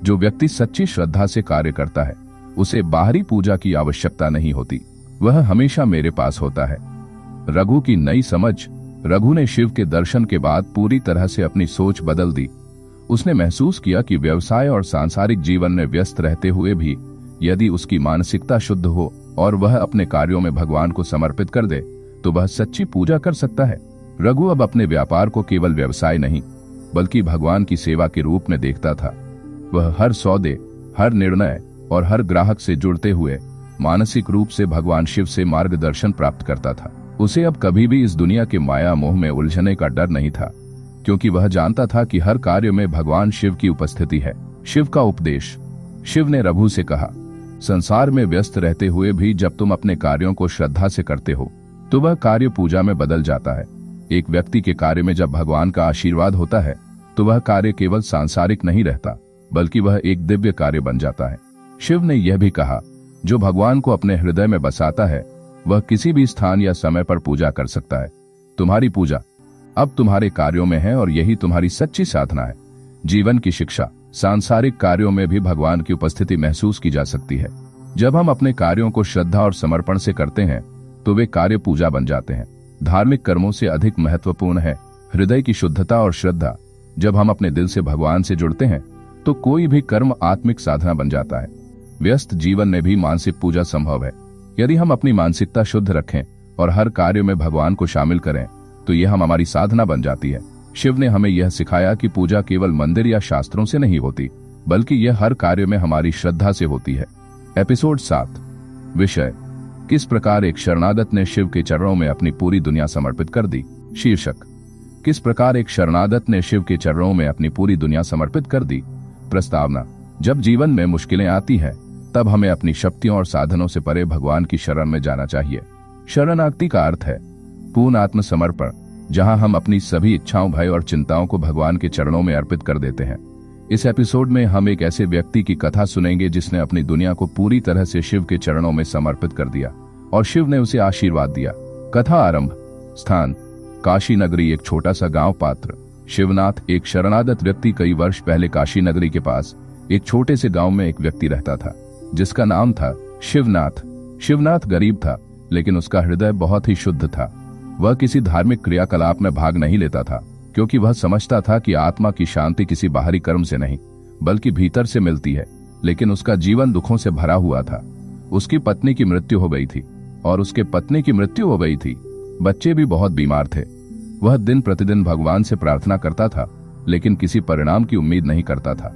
S1: जो व्यक्ति सच्ची श्रद्धा से कार्य करता है, उसे बाहरी पूजा की आवश्यकता नहीं होती, वह हमेशा मेरे पास होता है। रघु की नई समझ। रघु ने शिव के दर्शन के बाद पूरी तरह से अपनी सोच बदल दी। उसने महसूस किया कि व्यवसाय और सांसारिक जीवन में व्यस्त रहते हुए भी यदि उसकी मानसिकता शुद्ध हो और वह अपने कार्यों में भगवान को समर्पित कर दे, तो वह सच्ची पूजा कर सकता है। रघु अब अपने व्यापार को केवल व्यवसाय नहीं, बल्कि भगवान की सेवा के रूप में देखता था। वह हर सौदे, हर निर्णय और हर ग्राहक से जुड़ते हुए मानसिक रूप से भगवान शिव से मार्गदर्शन प्राप्त करता था। उसे अब कभी भी इस दुनिया के माया मोह में उलझने का डर नहीं था, क्योंकि वह जानता था कि हर कार्य में भगवान शिव की उपस्थिति है। शिव का उपदेश। शिव ने रघु से कहा, संसार में व्यस्त रहते हुए भी जब तुम अपने कार्यों को श्रद्धा से करते हो, तो वह कार्य पूजा में बदल जाता है। एक व्यक्ति के कार्य में जब भगवान का आशीर्वाद होता है, तो वह कार्य केवल सांसारिक नहीं रहता, बल्कि वह एक दिव्य कार्य बन जाता है। शिव ने यह भी कहा, जो भगवान को अपने हृदय में बसाता है, वह किसी भी स्थान या समय पर पूजा कर सकता है। तुम्हारी पूजा अब तुम्हारे कार्यों में है और यही तुम्हारी सच्ची साधना है। जीवन की शिक्षा। सांसारिक कार्यों में भी भगवान की उपस्थिति महसूस की जा सकती है। जब हम अपने कार्यों को श्रद्धा और समर्पण से करते हैं, तो वे कार्य पूजा बन जाते हैं। धार्मिक कर्मों से अधिक महत्वपूर्ण है हृदय की शुद्धता और श्रद्धा। जब हम अपने दिल से भगवान से जुड़ते हैं, तो कोई भी कर्म आत्मिक साधना बन जाता है। व्यस्त जीवन में भी मानसिक पूजा संभव है। यदि हम अपनी मानसिकता शुद्ध रखें और हर कार्य में भगवान को शामिल करें, तो यह हमारी साधना बन जाती है। शिव ने हमें यह सिखाया कि पूजा केवल मंदिर या शास्त्रों से नहीं होती, बल्कि यह हर कार्य में हमारी श्रद्धा से होती है। एपिसोड 7। विषय, किस प्रकार एक शरणागत ने शिव के चरणों में अपनी पूरी दुनिया समर्पित कर दी। शीर्षक, किस प्रकार एक शरणागत ने शिव के चरणों में अपनी पूरी दुनिया समर्पित कर दी। प्रस्तावना, जब जीवन में मुश्किलें आती हैं, तब हमें अपनी शक्तियों और साधनों से परे भगवान की शरण में जाना चाहिए। शरणागति का अर्थ है पूर्ण आत्मसमर्पण, जहां हम अपनी सभी इच्छाओं, भय और चिंताओं को भगवान के चरणों में अर्पित कर देते हैं। इस एपिसोड में हम एक ऐसे व्यक्ति की कथा सुनेंगे जिसने अपनी दुनिया को पूरी तरह से शिव के चरणों में समर्पित कर दिया और शिव ने उसे आशीर्वाद दिया। कथा आरंभ। स्थान, काशी नगरी, एक छोटा सा गांव। पात्र, शिवनाथ। एक शरणागत व्यक्ति। कई वर्ष पहले काशी नगरी के पास एक छोटे से गांव में एक व्यक्ति रहता था जिसका नाम था शिवनाथ। शिवनाथ गरीब था, लेकिन उसका हृदय बहुत ही शुद्ध था। वह किसी धार्मिक क्रियाकलाप में भाग नहीं लेता था क्योंकि वह समझता था कि आत्मा की शांति किसी बाहरी कर्म से नहीं बल्कि भीतर से मिलती है। लेकिन उसका जीवन दुखों से भरा हुआ था। उसकी पत्नी की मृत्यु हो गई थी और उसके पत्नी की मृत्यु हो गई थी। बच्चे भी बहुत बीमार थे। वह दिन प्रतिदिन भगवान से प्रार्थना करता था, लेकिन किसी परिणाम की उम्मीद नहीं करता था।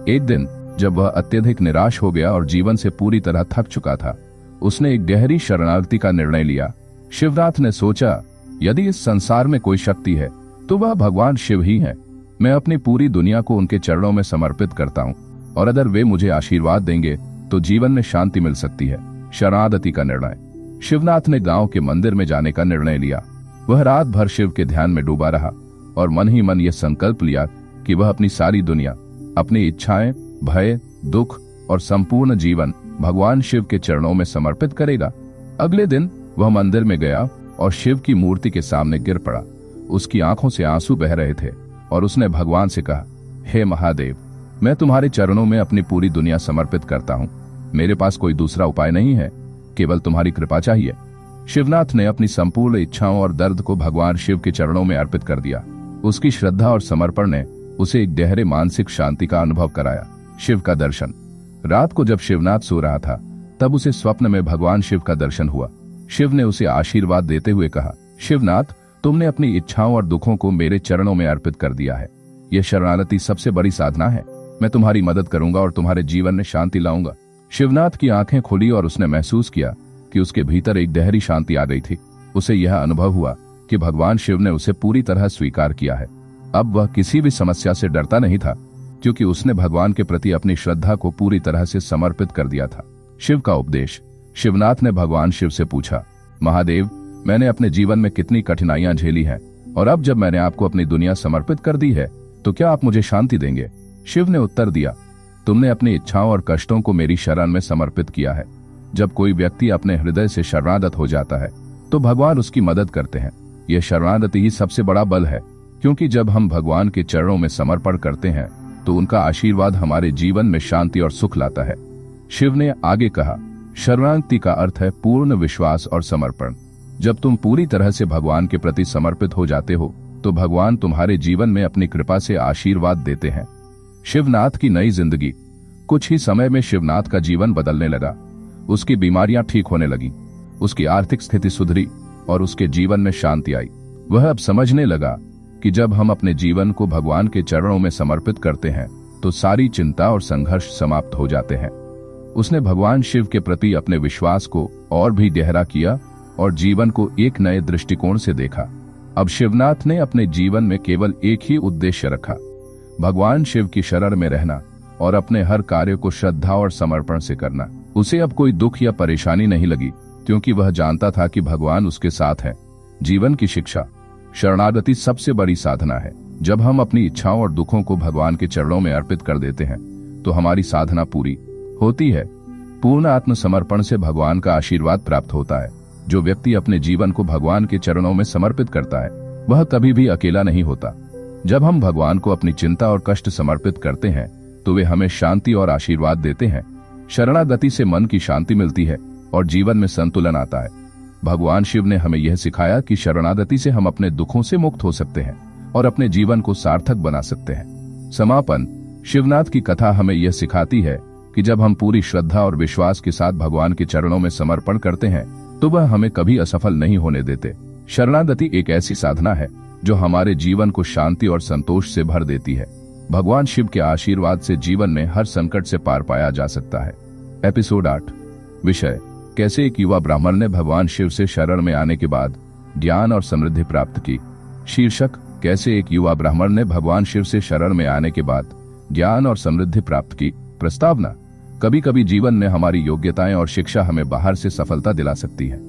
S1: एक दिन जब वह अत्यधिक निराश हो गया और जीवन से पूरी तरह थक चुका था, उसने एक गहरी शरणागति का निर्णय लिया। शिवनाथ ने सोचा, यदि इस संसार में कोई शक्ति है तो वह भगवान शिव ही है। मैं अपनी पूरी दुनिया को उनके चरणों में समर्पित करता हूँ और अगर वे मुझे आशीर्वाद देंगे तो जीवन में शांति मिल सकती है। शरणागति का निर्णय। शिवनाथ ने गांव के मंदिर में जाने का निर्णय लिया। वह रात भर शिव के ध्यान में डूबा रहा और मन ही मन यह संकल्प लिया कि वह अपनी सारी दुनिया, अपनी इच्छाएं, भय, दुख और संपूर्ण जीवन भगवान शिव के चरणों में समर्पित करेगा। अगले दिन वह मंदिर में गया और शिव की मूर्ति के सामने गिर पड़ा। उसकी आंखों से आंसू बह रहे थे और उसने भगवान से कहा, हे महादेव, मैं तुम्हारे चरणों में अपनी पूरी दुनिया समर्पित करता हूँ। मेरे पास कोई दूसरा उपाय नहीं है, केवल तुम्हारी कृपा चाहिए। शिवनाथ ने अपनी संपूर्ण इच्छाओं और दर्द को भगवान शिव के चरणों में अर्पित कर दिया। उसकी श्रद्धा और समर्पण ने उसे एक गहरे मानसिक शांति का अनुभव कराया। शिव का दर्शन। रात को जब शिवनाथ सो रहा था तब उसे स्वप्न में भगवान शिव का दर्शन हुआ। शिव ने उसे आशीर्वाद देते हुए कहा, शिवनाथ, तुमने अपनी इच्छाओं और दुखों को मेरे चरणों में अर्पित कर दिया है। यह शरणागति सबसे बड़ी साधना है। मैं तुम्हारी मदद करूंगा और तुम्हारे जीवन में शांति लाऊंगा। शिवनाथ की आंखें खुली और उसने महसूस किया कि उसके भीतर एक गहरी शांति आ गई थी। उसे यह अनुभव हुआ कि भगवान शिव ने उसे पूरी तरह स्वीकार किया है। अब वह किसी भी समस्या से डरता नहीं था, क्योंकि उसने भगवान के प्रति अपनी श्रद्धा को पूरी तरह से समर्पित कर दिया था। शिव का उपदेश। शिवनाथ ने भगवान शिव से पूछा, महादेव, मैंने अपने जीवन में कितनी कठिनाइयां झेली हैं और अब जब मैंने आपको अपनी दुनिया समर्पित कर दी है तो क्या आप मुझे शांति देंगे? शिव ने उत्तर दिया, तुमने अपनी इच्छाओं और कष्टों को मेरी शरण में समर्पित किया है। जब कोई व्यक्ति अपने हृदय से शरणागत हो जाता है तो भगवान उसकी मदद करते हैं। यह शरणागति ही सबसे बड़ा बल है, क्योंकि जब हम भगवान के चरणों में समर्पण करते हैं तो उनका आशीर्वाद हमारे जीवन में शांति और सुख लाता है। शिव ने आगे कहा, शरणागति का अर्थ है पूर्ण विश्वास और समर्पण। जब तुम पूरी तरह से भगवान के प्रति समर्पित हो जाते हो तो भगवान तुम्हारे जीवन में अपनी कृपा से आशीर्वाद देते हैं। शिवनाथ की नई जिंदगी। कुछ ही समय में शिवनाथ का जीवन बदलने लगा। उसकी बीमारियां ठीक होने लगी, उसकी आर्थिक स्थिति सुधरी और उसके जीवन में शांति आई। वह अब समझने लगा कि जब हम अपने जीवन को भगवान के चरणों में समर्पित करते हैं तो सारी चिंता और संघर्ष समाप्त हो जाते हैं। उसने भगवान शिव के प्रति अपने विश्वास को और भी गहरा किया और जीवन को एक नए दृष्टिकोण से देखा। अब शिवनाथ ने अपने जीवन में केवल एक ही उद्देश्य रखा, भगवान शिव की शरण में रहना और अपने हर कार्य को श्रद्धा और समर्पण से करना। उसे अब कोई दुख या परेशानी नहीं लगी, क्योंकि वह जानता था कि भगवान उसके साथ है। जीवन की शिक्षा। शरणागति सबसे बड़ी साधना है। जब हम अपनी इच्छाओं और दुखों को भगवान के चरणों में अर्पित कर देते हैं तो हमारी साधना पूरी होती है। पूर्ण आत्मसमर्पण से भगवान का आशीर्वाद प्राप्त होता है। जो व्यक्ति अपने जीवन को भगवान के चरणों में समर्पित करता है वह कभी भी अकेला नहीं होता। जब हम भगवान को अपनी चिंता और कष्ट समर्पित करते हैं तो वे हमें शांति और आशीर्वाद देते हैं। शरणागति से मन की शांति मिलती है और जीवन में संतुलन आता है। भगवान शिव ने हमें यह सिखाया कि शरणागति से हम अपने दुखों से मुक्त हो सकते हैं और अपने जीवन को सार्थक बना सकते हैं। समापन। शिवनाथ की कथा हमें यह सिखाती है कि जब हम पूरी श्रद्धा और विश्वास के साथ भगवान के चरणों में समर्पण करते हैं तो वह हमें कभी असफल नहीं होने देते। शरणागति एक ऐसी साधना है जो हमारे जीवन को शांति और संतोष से भर देती है। भगवान शिव के आशीर्वाद से जीवन में हर संकट से पार पाया जा सकता है। एपिसोड 8। विषय, कैसे एक युवा ब्राह्मण ने भगवान शिव से शरण में आने के बाद ज्ञान और समृद्धि प्राप्त की। शीर्षक, कैसे एक युवा ब्राह्मण ने भगवान शिव से शरण में आने के बाद ज्ञान और समृद्धि प्राप्त की। प्रस्तावना। कभी कभी जीवन में हमारी योग्यताएं और शिक्षा हमें बाहर से सफलता दिला सकती है,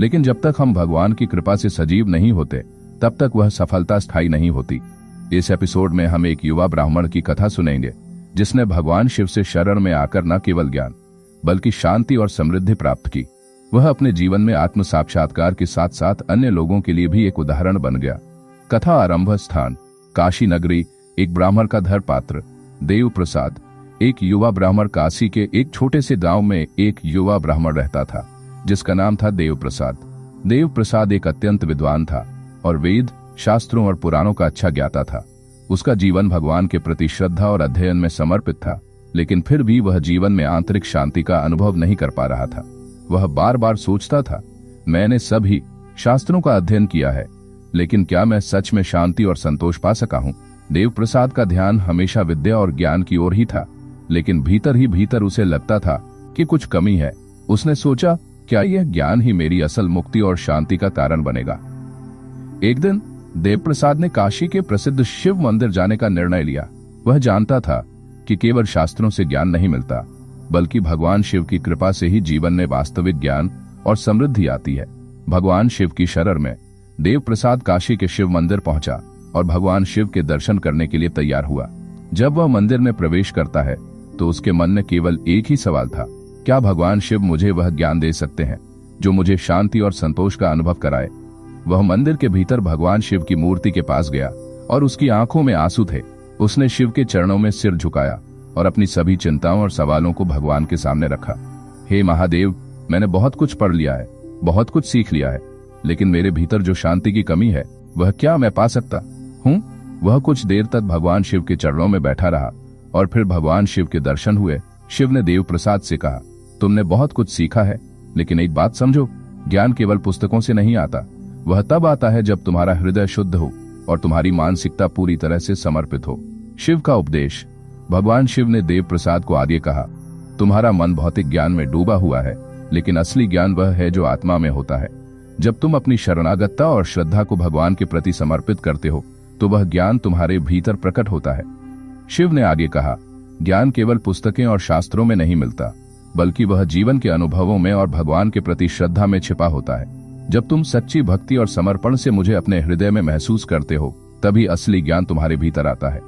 S1: लेकिन जब तक हम भगवान की कृपा से सजीव नहीं होते तब तक वह सफलता स्थायी नहीं होती। इस एपिसोड में हम एक युवा ब्राह्मण की कथा सुनेंगे जिसने भगवान शिव से शरण में आकर न केवल ज्ञान बल्कि शांति और समृद्धि प्राप्त की। वह अपने जीवन में आत्म साक्षात्कार के साथ साथ अन्य लोगों के लिए भी एक उदाहरण बन गया। कथा आरंभ स्थान, काशी नगरी। एक ब्राह्मण का धर्मपात्र देव प्रसाद। एक युवा ब्राह्मण। काशी के एक छोटे से गांव में एक युवा ब्राह्मण रहता था जिसका नाम था देव प्रसाद। देव प्रसाद एक अत्यंत विद्वान था और वेद, शास्त्रों और पुराणों का अच्छा ज्ञाता था। उसका जीवन भगवान के प्रति श्रद्धा और अध्ययन में समर्पित था, लेकिन फिर भी वह जीवन में आंतरिक शांति का अनुभव नहीं कर पा रहा था। वह बार बार सोचता था, मैंने सभी शास्त्रों का अध्ययन किया है, लेकिन क्या मैं सच में शांति और संतोष पा सका हूँ? देव प्रसाद का ध्यान हमेशा विद्या और ज्ञान की ओर ही था, लेकिन भीतर ही भीतर उसे लगता था कि कुछ कमी है। उसने सोचा, क्या यह ज्ञान ही मेरी असल मुक्ति और शांति का कारण बनेगा? एक दिन देव प्रसाद ने काशी के प्रसिद्ध शिव मंदिर जाने का निर्णय लिया। वह जानता था कि केवल शास्त्रों से ज्ञान नहीं मिलता, बल्कि भगवान शिव की कृपा से ही जीवन में वास्तविक ज्ञान और समृद्धि आती है। भगवान शिव की शरण में देव प्रसाद काशी के शिव मंदिर पहुंचा और भगवान शिव के दर्शन करने के लिए तैयार हुआ। जब वह मंदिर में प्रवेश करता है तो उसके मन में केवल एक ही सवाल था, क्या भगवान शिव मुझे वह ज्ञान दे सकते हैं जो मुझे शांति और संतोष का अनुभव कराए? वह मंदिर के भीतर भगवान शिव की मूर्ति के पास गया और उसकी आंखों में आंसू थे। उसने शिव के चरणों में सिर झुकाया और अपनी सभी चिंताओं और सवालों को भगवान के सामने रखा। हे महादेव, मैंने बहुत कुछ पढ़ लिया है, बहुत कुछ सीख लिया है, लेकिन मेरे भीतर जो शांति की कमी है वह क्या मैं पा सकता हूँ? वह कुछ देर तक भगवान शिव के चरणों में बैठा रहा और फिर भगवान शिव के दर्शन हुए। शिव ने देव प्रसाद से कहा, तुमने बहुत कुछ सीखा है, लेकिन एक बात समझो, ज्ञान केवल पुस्तकों से नहीं आता। वह तब आता है जब तुम्हारा हृदय शुद्ध हो और तुम्हारी मानसिकता पूरी तरह से समर्पित हो। शिव का उपदेश। भगवान शिव ने देव प्रसाद को आगे कहा, तुम्हारा मन भौतिक ज्ञान में डूबा हुआ है, लेकिन असली ज्ञान वह है जो आत्मा में होता है। जब तुम अपनी शरणागतता और श्रद्धा को भगवान के प्रति समर्पित करते हो तो वह ज्ञान तुम्हारे भीतर प्रकट होता है। शिव ने आगे कहा, ज्ञान केवल पुस्तकें और शास्त्रों में नहीं मिलता, बल्कि वह जीवन के अनुभवों में और भगवान के प्रति श्रद्धा में छिपा होता है। जब तुम सच्ची भक्ति और समर्पण से मुझे अपने हृदय में महसूस करते हो, तभी असली ज्ञान तुम्हारे भीतर आता है।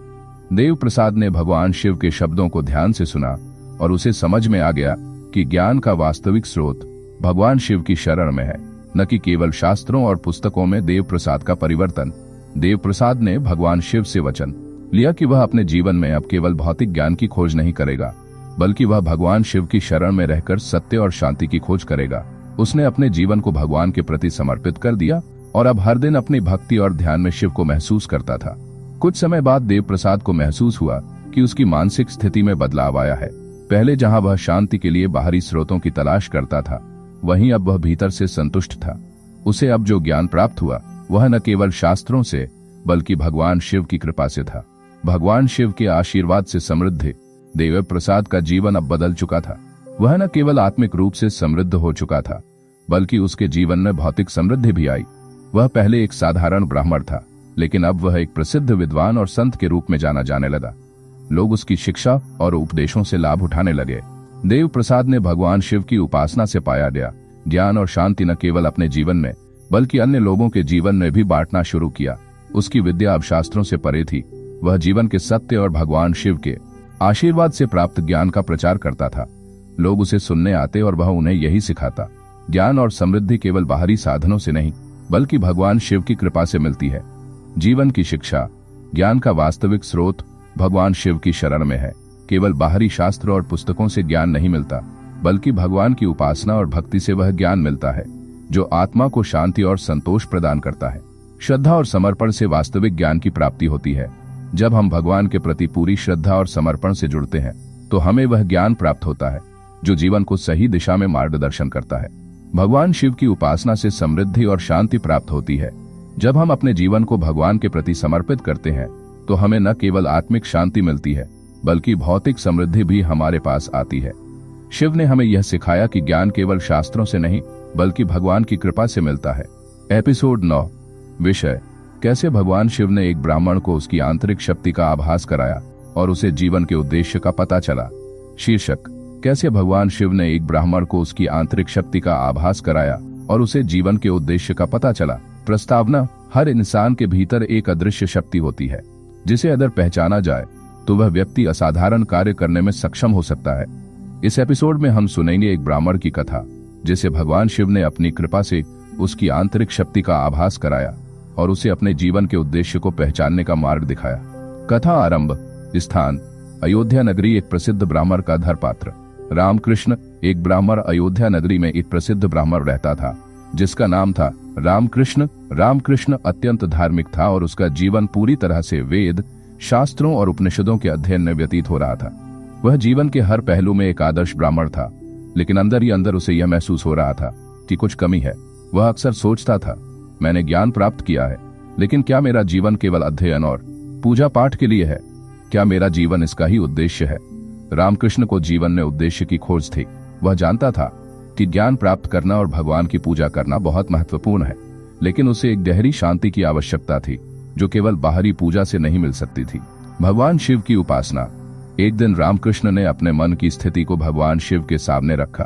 S1: देव प्रसाद ने भगवान शिव के शब्दों को ध्यान से सुना और उसे समझ में आ गया कि ज्ञान का वास्तविक स्रोत भगवान शिव की शरण में है, न कि केवल शास्त्रों और पुस्तकों में देव प्रसाद का परिवर्तन। देव प्रसाद ने भगवान शिव से वचन लिया कि वह अपने जीवन में अब केवल भौतिक ज्ञान की खोज नहीं करेगा, बल्कि वह भगवान शिव की शरण में रहकर सत्य और शांति की खोज करेगा। उसने अपने जीवन को भगवान के प्रति समर्पित कर दिया और अब हर दिन अपनी भक्ति और ध्यान में शिव को महसूस करता था। कुछ समय बाद देव प्रसाद को महसूस हुआ कि उसकी मानसिक स्थिति में बदलाव आया है। पहले जहां वह शांति के लिए बाहरी स्रोतों की तलाश करता था, वहीं अब वह भीतर से संतुष्ट था। उसे अब जो ज्ञान प्राप्त हुआ वह न केवल शास्त्रों से बल्कि भगवान शिव की कृपा से था। भगवान शिव के आशीर्वाद से समृद्ध देव प्रसाद का जीवन अब बदल चुका था। वह न केवल आत्मिक रूप से समृद्ध हो चुका था, बल्कि उसके जीवन में भौतिक समृद्धि भी आई। वह पहले एक साधारण ब्राह्मण था, लेकिन अब वह एक प्रसिद्ध विद्वान और संत के रूप में जाना जाने लगा। लोग उसकी शिक्षा और उपदेशों से लाभ उठाने लगे। देव प्रसाद ने भगवान शिव की उपासना से पाया गया ज्ञान और शांति न केवल अपने जीवन में बल्कि अन्य लोगों के जीवन में भी बांटना शुरू किया। उसकी विद्या अब शास्त्रों से परे थी। वह जीवन के सत्य और भगवान शिव के आशीर्वाद से प्राप्त ज्ञान का प्रचार करता था। लोग उसे सुनने आते और वह उन्हें यही सिखाता, ज्ञान और समृद्धि केवल बाहरी साधनों से नहीं बल्कि भगवान शिव की कृपा से मिलती है। जीवन की शिक्षा। ज्ञान का वास्तविक स्रोत भगवान शिव की शरण में है। केवल बाहरी शास्त्र और पुस्तकों से ज्ञान नहीं मिलता, बल्कि भगवान की उपासना और भक्ति से वह ज्ञान मिलता है जो आत्मा को शांति और संतोष प्रदान करता है। श्रद्धा और समर्पण से वास्तविक ज्ञान की प्राप्ति होती है। जब हम भगवान के प्रति पूरी श्रद्धा और समर्पण से जुड़ते हैं तो हमें वह ज्ञान प्राप्त होता है जो जीवन को सही दिशा में मार्गदर्शन करता है। भगवान शिव की उपासना से समृद्धि और शांति प्राप्त होती है। जब हम अपने जीवन को भगवान के प्रति समर्पित करते हैं तो हमें न केवल आत्मिक शांति मिलती है बल्कि भौतिक समृद्धि भी हमारे पास आती है। शिव ने हमें यह सिखाया कि ज्ञान केवल शास्त्रों से नहीं बल्कि भगवान की कृपा से मिलता है। एपिसोड 9। विषय, कैसे भगवान शिव ने एक ब्राह्मण को उसकी आंतरिक शक्ति का आभास कराया और उसे जीवन के उद्देश्य का पता चला। शीर्षक, कैसे भगवान शिव ने एक ब्राह्मण को उसकी आंतरिक शक्ति का आभास कराया और उसे जीवन के उद्देश्य का पता चला। प्रस्तावना, हर इंसान के भीतर एक अदृश्य शक्ति होती है जिसे अगर पहचाना जाए तो वह व्यक्ति असाधारण कार्य करने में सक्षम हो सकता है। इस एपिसोड में हम सुनेंगे एक ब्राह्मण की कथा जिसे भगवान शिव ने अपनी कृपा से उसकी आंतरिक शक्ति का आभास कराया और उसे अपने जीवन के उद्देश्य को पहचानने का मार्ग दिखाया। कथा आरंभ। स्थान, अयोध्या नगरी। एक प्रसिद्ध ब्राह्मण का धर्मपात्र। रामकृष्ण, एक ब्राह्मण। अयोध्या नगरी में एक प्रसिद्ध ब्राह्मण रहता था जिसका नाम था रामकृष्ण। रामकृष्ण अत्यंत धार्मिक था और उसका जीवन पूरी तरह से वेद, शास्त्रों और उपनिषदों के अध्ययन में व्यतीत हो रहा था। वह जीवन के हर पहलू में एक आदर्श ब्राह्मण था, लेकिन अंदर ही अंदर उसे यह महसूस हो रहा था कि कुछ कमी है। वह अक्सर सोचता था, मैंने ज्ञान प्राप्त किया है, लेकिन क्या मेरा जीवन केवल अध्ययन और पूजा पाठ के लिए है? क्या मेरा जीवन इसका ही उद्देश्य है? रामकृष्ण को जीवन में उद्देश्य की खोज थी। वह जानता था कि ज्ञान प्राप्त करना और भगवान की पूजा करना बहुत महत्वपूर्ण है, लेकिन उसे एक गहरी शांति की आवश्यकता थी जो केवल बाहरी पूजा से नहीं मिल सकती थी। भगवान शिव की उपासना। एक दिन रामकृष्ण ने अपने मन की स्थिति को भगवान शिव के सामने रखा।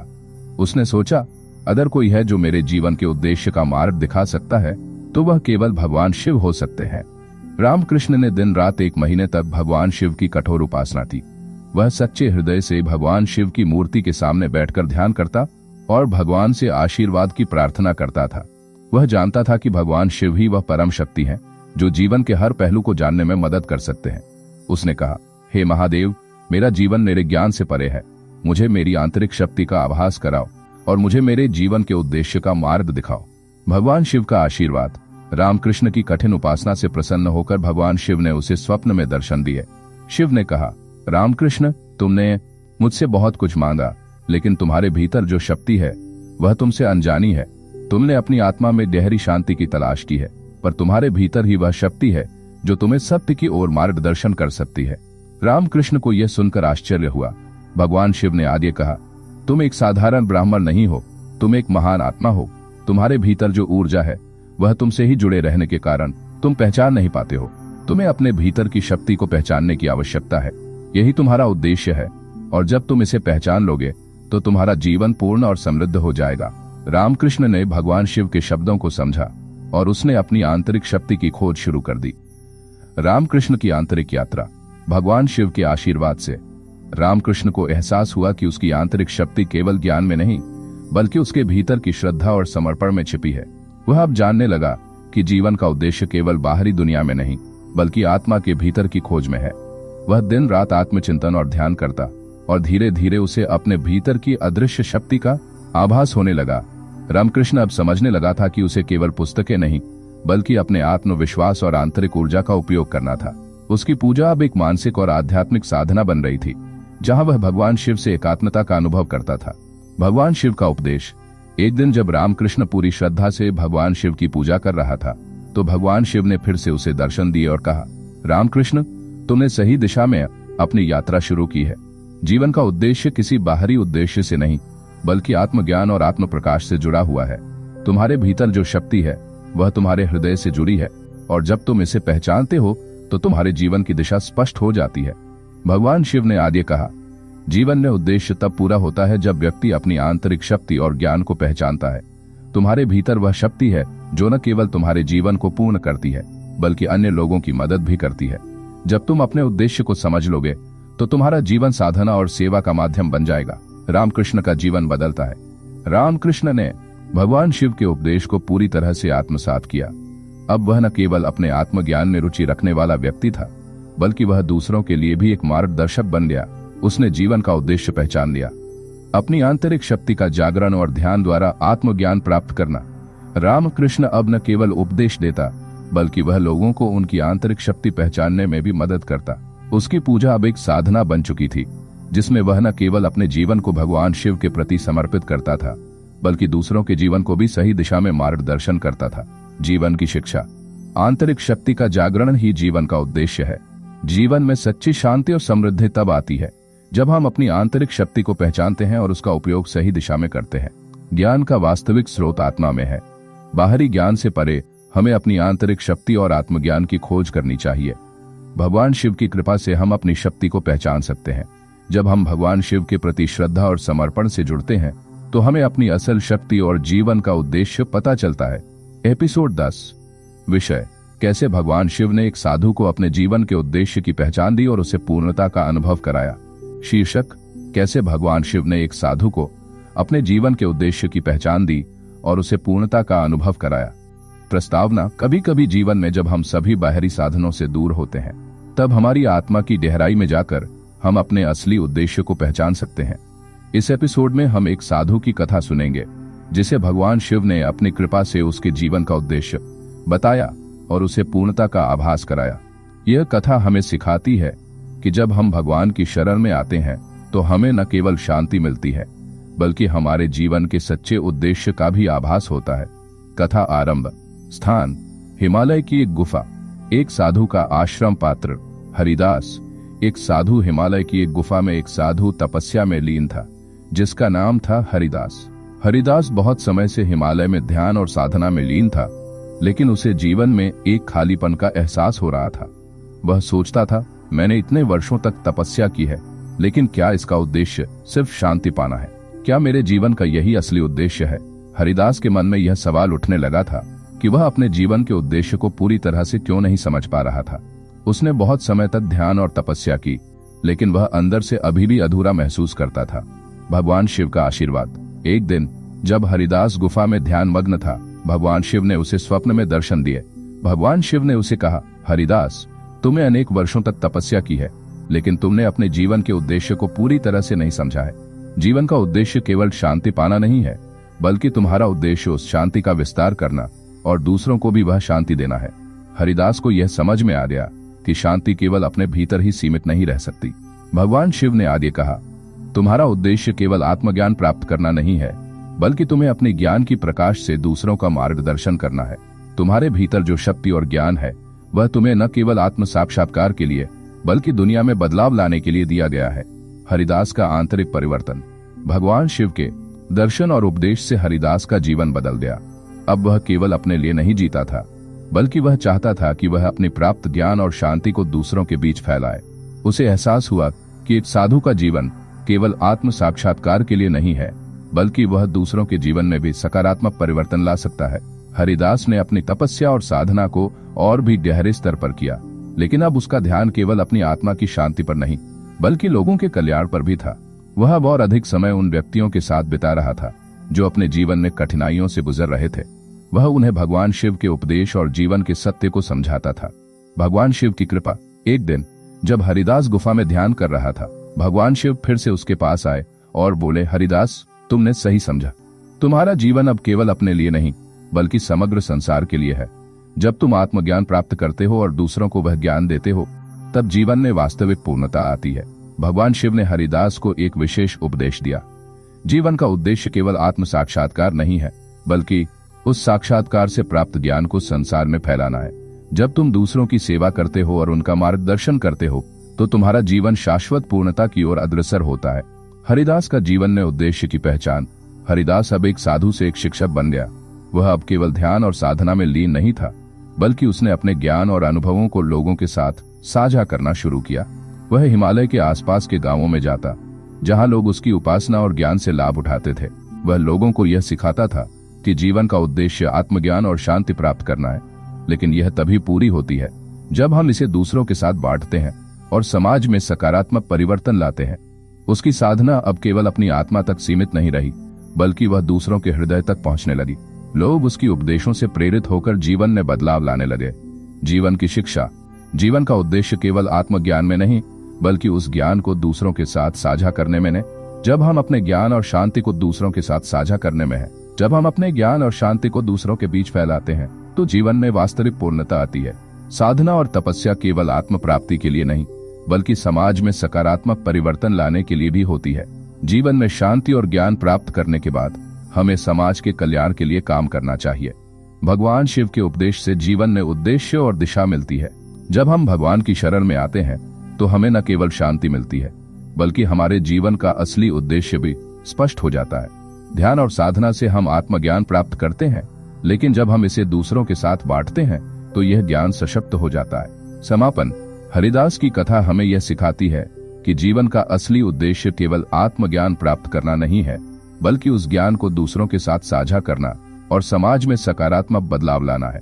S1: उसने सोचा, अगर कोई है जो मेरे जीवन के उद्देश्य का मार्ग दिखा सकता है तो वह केवल भगवान शिव हो सकते हैं। रामकृष्ण ने दिन रात 1 महीने तक भगवान शिव की कठोर उपासना की। वह सच्चे हृदय से भगवान शिव की मूर्ति के सामने बैठकर ध्यान करता और भगवान से आशीर्वाद की प्रार्थना करता था। वह जानता था कि भगवान शिव ही वह परम शक्ति है जो जीवन के हर पहलू को जानने में मदद कर सकते हैं। उसने कहा, हे महादेव, मेरा जीवन मेरे ज्ञान से परे है। मुझे मेरी आंतरिक शक्ति का आभास कराओ और मुझे मेरे जीवन के उद्देश्य का मार्ग दिखाओ। भगवान शिव का आशीर्वाद। रामकृष्ण की कठिन उपासना से प्रसन्न होकर भगवान शिव ने उसे स्वप्न में दर्शन दिए। शिव ने कहा, रामकृष्ण, तुमने मुझसे बहुत कुछ मांगा, लेकिन तुम्हारे भीतर जो शक्ति है वह तुमसे अनजानी है। तुमने अपनी आत्मा में गहरी शांति की तलाश की है, पर तुम्हारे भीतर ही वह शक्ति है जो तुम्हें सत्य की ओर मार्गदर्शन कर सकती है। रामकृष्ण को यह सुनकर आश्चर्य हुआ। भगवान शिव ने आगे कहा, तुम एक साधारण ब्राह्मण नहीं हो, तुम एक महान आत्मा हो। तुम्हारे भीतर जो ऊर्जा है वह तुमसे ही जुड़े रहने के कारण तुम पहचान नहीं पाते हो। तुम्हें अपने भीतर की शक्ति को पहचानने की आवश्यकता है। यही तुम्हारा उद्देश्य है, और जब तुम इसे पहचान लोगे तो तुम्हारा जीवन पूर्ण और समृद्ध हो जाएगा। रामकृष्ण ने भगवान शिव के शब्दों को समझा और उसने अपनी आंतरिक शक्ति की खोज शुरू कर दी। रामकृष्ण की आंतरिक यात्रा। भगवान शिव के आशीर्वाद से रामकृष्ण को एहसास हुआ कि उसकी आंतरिक शक्ति केवल ज्ञान में नहीं, बल्कि उसके भीतर की श्रद्धा और समर्पण में छिपी है। वह अब जानने लगा कि जीवन का उद्देश्य केवल बाहरी दुनिया में नहीं, बल्कि आत्मा के भीतर की खोज में है। वह दिन रात आत्मचिंतन और ध्यान करता, और धीरे धीरे उसे अपने भीतर की अदृश्य शक्ति का आभास होने लगा। रामकृष्ण अब समझने लगा था कि उसे केवल पुस्तकें नहीं, बल्कि अपने आत्मविश्वास और आंतरिक ऊर्जा का उपयोग करना था। उसकी पूजा अब एक मानसिक और आध्यात्मिक साधना बन रही थी, जहां वह भगवान शिव से एकात्मता का अनुभव करता था। भगवान शिव का उपदेश। एक दिन जब रामकृष्ण पूरी श्रद्धा से भगवान शिव की पूजा कर रहा था, तो भगवान शिव ने फिर से उसे दर्शन दिए और कहा, रामकृष्ण, तुमने सही दिशा में अपनी यात्रा शुरू की है। जीवन का उद्देश्य किसी बाहरी उद्देश्य से नहीं, बल्कि आत्मज्ञान और आत्म प्रकाश से जुड़ा हुआ है। तुम्हारे भीतर जो शक्ति है वह तुम्हारे हृदय से जुड़ी है, और जब तुम इसे पहचानते हो तो तुम्हारे जीवन की दिशा स्पष्ट हो जाती है। भगवान शिव ने आगे कहा, जीवन में उद्देश्य तब पूरा होता है जब व्यक्ति अपनी आंतरिक शक्ति और ज्ञान को पहचानता है। तुम्हारे भीतर वह शक्ति है जो न केवल तुम्हारे जीवन को पूर्ण करती है, बल्कि अन्य लोगों की मदद भी करती है। जब तुम अपने उद्देश्य को समझ लोगे तो तुम्हारा जीवन साधना और सेवा का माध्यम बन जाएगा। रामकृष्ण का जीवन बदलता है। रामकृष्ण ने भगवान शिव के उपदेश को पूरी तरह से आत्मसात किया। अब वह न केवल अपने आत्मज्ञान में रुचि रखने वाला व्यक्ति था, बल्कि वह दूसरों के लिए भी एक मार्गदर्शक बन गया। उसने जीवन का उद्देश्य पहचान लिया, अपनी आंतरिक शक्ति का जागरण और ध्यान द्वारा आत्मज्ञान प्राप्त करना। रामकृष्ण अब न केवल उपदेश देता, बल्कि वह लोगों को उनकी आंतरिक शक्ति पहचानने में भी मदद करता। उसकी पूजा अब एक साधना बन चुकी थी, जिसमें वह न केवल अपने जीवन को भगवान शिव के प्रति समर्पित करता था, बल्कि दूसरों के जीवन को भी सही दिशा में मार्गदर्शन करता था। जीवन की शिक्षा। आंतरिक शक्ति का जागरण ही जीवन का उद्देश्य है। जीवन में सच्ची शांति और समृद्धि तब आती है जब हम अपनी आंतरिक शक्ति को पहचानते हैं और उसका उपयोग सही दिशा में करते हैं। ज्ञान का वास्तविक स्रोत आत्मा में है। बाहरी ज्ञान से परे हमें अपनी आंतरिक शक्ति और आत्मज्ञान की खोज करनी चाहिए। भगवान शिव की कृपा से हम अपनी शक्ति को पहचान सकते हैं। जब हम भगवान शिव के प्रति श्रद्धा और समर्पण से जुड़ते हैं तो हमें अपनी असल शक्ति और जीवन का उद्देश्य पता चलता है। एपिसोड 10। विषय, कैसे भगवान शिव ने एक साधु को अपने जीवन के उद्देश्य की पहचान दी और उसे पूर्णता का अनुभव कराया। शीर्षक, कैसे भगवान शिव ने एक साधु को अपने जीवन के उद्देश्य की पहचान दी और उसे पूर्णता का अनुभव कराया। प्रस्तावना, कभी कभी जीवन में जब हम सभी बाहरी साधनों से दूर होते हैं, तब हमारी आत्मा की गहराई में जाकर हम अपने असली उद्देश्य को पहचान सकते हैं। इस एपिसोड में हम एक साधु की कथा सुनेंगे जिसे भगवान शिव ने अपनी कृपा से उसके जीवन का उद्देश्य बताया और उसे पूर्णता का आभास कराया। यह कथा हमें सिखाती है कि जब हम भगवान की शरण में आते हैं तो हमें न केवल शांति मिलती है बल्कि हमारे जीवन के सच्चे उद्देश्य का भी आभास होता है। कथा आरंभ। स्थान हिमालय की एक गुफा। एक साधु का आश्रम। पात्र हरिदास। एक साधु हिमालय की एक गुफा में एक साधु तपस्या में लीन था जिसका नाम था हरिदास। हरिदास बहुत समय से हिमालय में ध्यान और साधना में लीन था, लेकिन उसे जीवन में एक खालीपन का एहसास हो रहा था। वह सोचता था, मैंने इतने वर्षों तक तपस्या की है, लेकिन क्या इसका उद्देश्य सिर्फ शांति पाना है? क्या मेरे जीवन का यही असली उद्देश्य है? हरिदास के मन में यह सवाल उठने लगा था कि वह अपने जीवन के उद्देश्य को पूरी तरह से क्यों नहीं समझ पा रहा था। उसने बहुत समय तक ध्यान और तपस्या की, लेकिन वह अंदर से अभी भी अधूरा महसूस करता था। भगवान शिव का आशीर्वाद। एक दिन जब हरिदास गुफा में ध्यान मग्न था, भगवान शिव ने उसे स्वप्न में दर्शन दिए। भगवान शिव ने उसे कहा, हरिदास, तुमने अनेक वर्षों तक तपस्या की है, लेकिन तुमने अपने जीवन के उद्देश्य को पूरी तरह से नहीं समझा है। जीवन का उद्देश्य केवल शांति पाना नहीं है, बल्कि तुम्हारा उद्देश्य उस शांति का विस्तार करना और दूसरों को भी वह शांति देना है। हरिदास को यह समझ में आ गया कि शांति केवल अपने भीतर ही सीमित नहीं रह सकती। भगवान शिव ने आगे कहा, तुम्हारा उद्देश्य केवल आत्मज्ञान प्राप्त करना नहीं है, बल्कि तुम्हें अपने ज्ञान की प्रकाश से दूसरों का मार्गदर्शन करना है। तुम्हारे भीतर जो शक्ति और ज्ञान है, वह तुम्हें न केवल आत्म साक्षात्कार के लिए बल्कि दुनिया में बदलाव लाने के लिए दिया गया है। हरिदास का आंतरिक परिवर्तन। भगवान शिव के दर्शन और उपदेश से हरिदास का जीवन बदल गया। अब वह केवल अपने लिए नहीं जीता था, बल्कि वह चाहता था कि वह अपनी प्राप्त ज्ञान और शांति को दूसरों के बीच फैलाए। उसे एहसास हुआ कि एक साधु का जीवन केवल आत्म साक्षात्कार के लिए नहीं है, बल्कि वह दूसरों के जीवन में भी सकारात्मक परिवर्तन ला सकता है। हरिदास ने अपनी तपस्या और साधना को और भी गहरे स्तर पर किया, लेकिन अब उसका ध्यान केवल अपनी आत्मा की शांति पर नहीं, बल्कि लोगों के कल्याण पर भी था। वह अब और अधिक समय उन व्यक्तियों के साथ बिता रहा था जो अपने जीवन में कठिनाइयों से गुजर रहे थे। वह उन्हें भगवान शिव के उपदेश और जीवन के सत्य को समझाता था। भगवान शिव की कृपा। एक दिन जब हरिदास गुफा में ध्यान कर रहा था, भगवान शिव फिर से उसके पास आए और बोले, हरिदास, तुमने सही समझा। तुम्हारा जीवन अब केवल अपने लिए नहीं, बल्कि समग्र संसार के लिए है। जब तुम आत्मज्ञान प्राप्त करते हो और दूसरों को वह ज्ञान देते हो, तब जीवन में वास्तविक पूर्णता आती है। भगवान शिव ने हरिदास को एक विशेष उपदेश दिया। जीवन का उद्देश्य केवल आत्म साक्षात्कार नहीं है, बल्कि उस साक्षात्कार से प्राप्त ज्ञान को संसार में फैलाना है। जब तुम दूसरों की सेवा करते हो और उनका मार्गदर्शन करते हो, तो तुम्हारा जीवन शाश्वत पूर्णता की ओर अग्रसर होता है। हरिदास का जीवन में उद्देश्य की पहचान। हरिदास अब एक साधु से एक शिक्षक बन गया। वह अब केवल ध्यान और साधना में लीन नहीं था, बल्कि उसने अपने ज्ञान और अनुभवों को लोगों के साथ साझा करना शुरू किया। वह हिमालय के आसपास के गांवों में जाता, जहां लोग उसकी उपासना और ज्ञान से लाभ उठाते थे। वह लोगों को यह सिखाता था कि जीवन का उद्देश्य आत्मज्ञान और शांति प्राप्त करना है, लेकिन यह तभी पूरी होती है जब हम इसे दूसरों के साथ बांटते हैं और समाज में सकारात्मक परिवर्तन लाते हैं। उसकी साधना अब केवल अपनी आत्मा तक सीमित नहीं रही, बल्कि वह दूसरों के हृदय तक पहुंचने लगी। लोग उसकी उपदेशों से प्रेरित होकर जीवन में बदलाव लाने लगे। जीवन की शिक्षा। जीवन का उद्देश्य केवल आत्मज्ञान में नहीं, बल्कि उस ज्ञान को दूसरों के साथ साझा करने में है। जब हम अपने ज्ञान और शांति को दूसरों के साथ साझा करने में है, जब हम अपने ज्ञान और शांति को दूसरों के बीच फैलाते हैं, तो जीवन में वास्तविक पूर्णता आती है। साधना और तपस्या केवल आत्म प्राप्ति के लिए नहीं, बल्कि समाज में सकारात्मक परिवर्तन लाने के लिए भी होती है। जीवन में शांति और ज्ञान प्राप्त करने के बाद हमें समाज के कल्याण के लिए काम करना चाहिए। भगवान शिव के उपदेश से जीवन में उद्देश्य और दिशा मिलती है। जब हम भगवान की शरण में आते हैं, तो हमें न केवल शांति मिलती है, बल्कि हमारे जीवन का असली उद्देश्य भी स्पष्ट हो जाता है। ध्यान और साधना से हम आत्मज्ञान प्राप्त करते हैं, लेकिन जब हम इसे दूसरों के साथ बांटते हैं, तो यह ज्ञान सशक्त हो जाता है। समापन। हरिदास की कथा हमें यह सिखाती है कि जीवन का असली उद्देश्य केवल आत्मज्ञान प्राप्त करना नहीं है, बल्कि उस ज्ञान को दूसरों के साथ साझा करना और समाज में सकारात्मक बदलाव लाना है।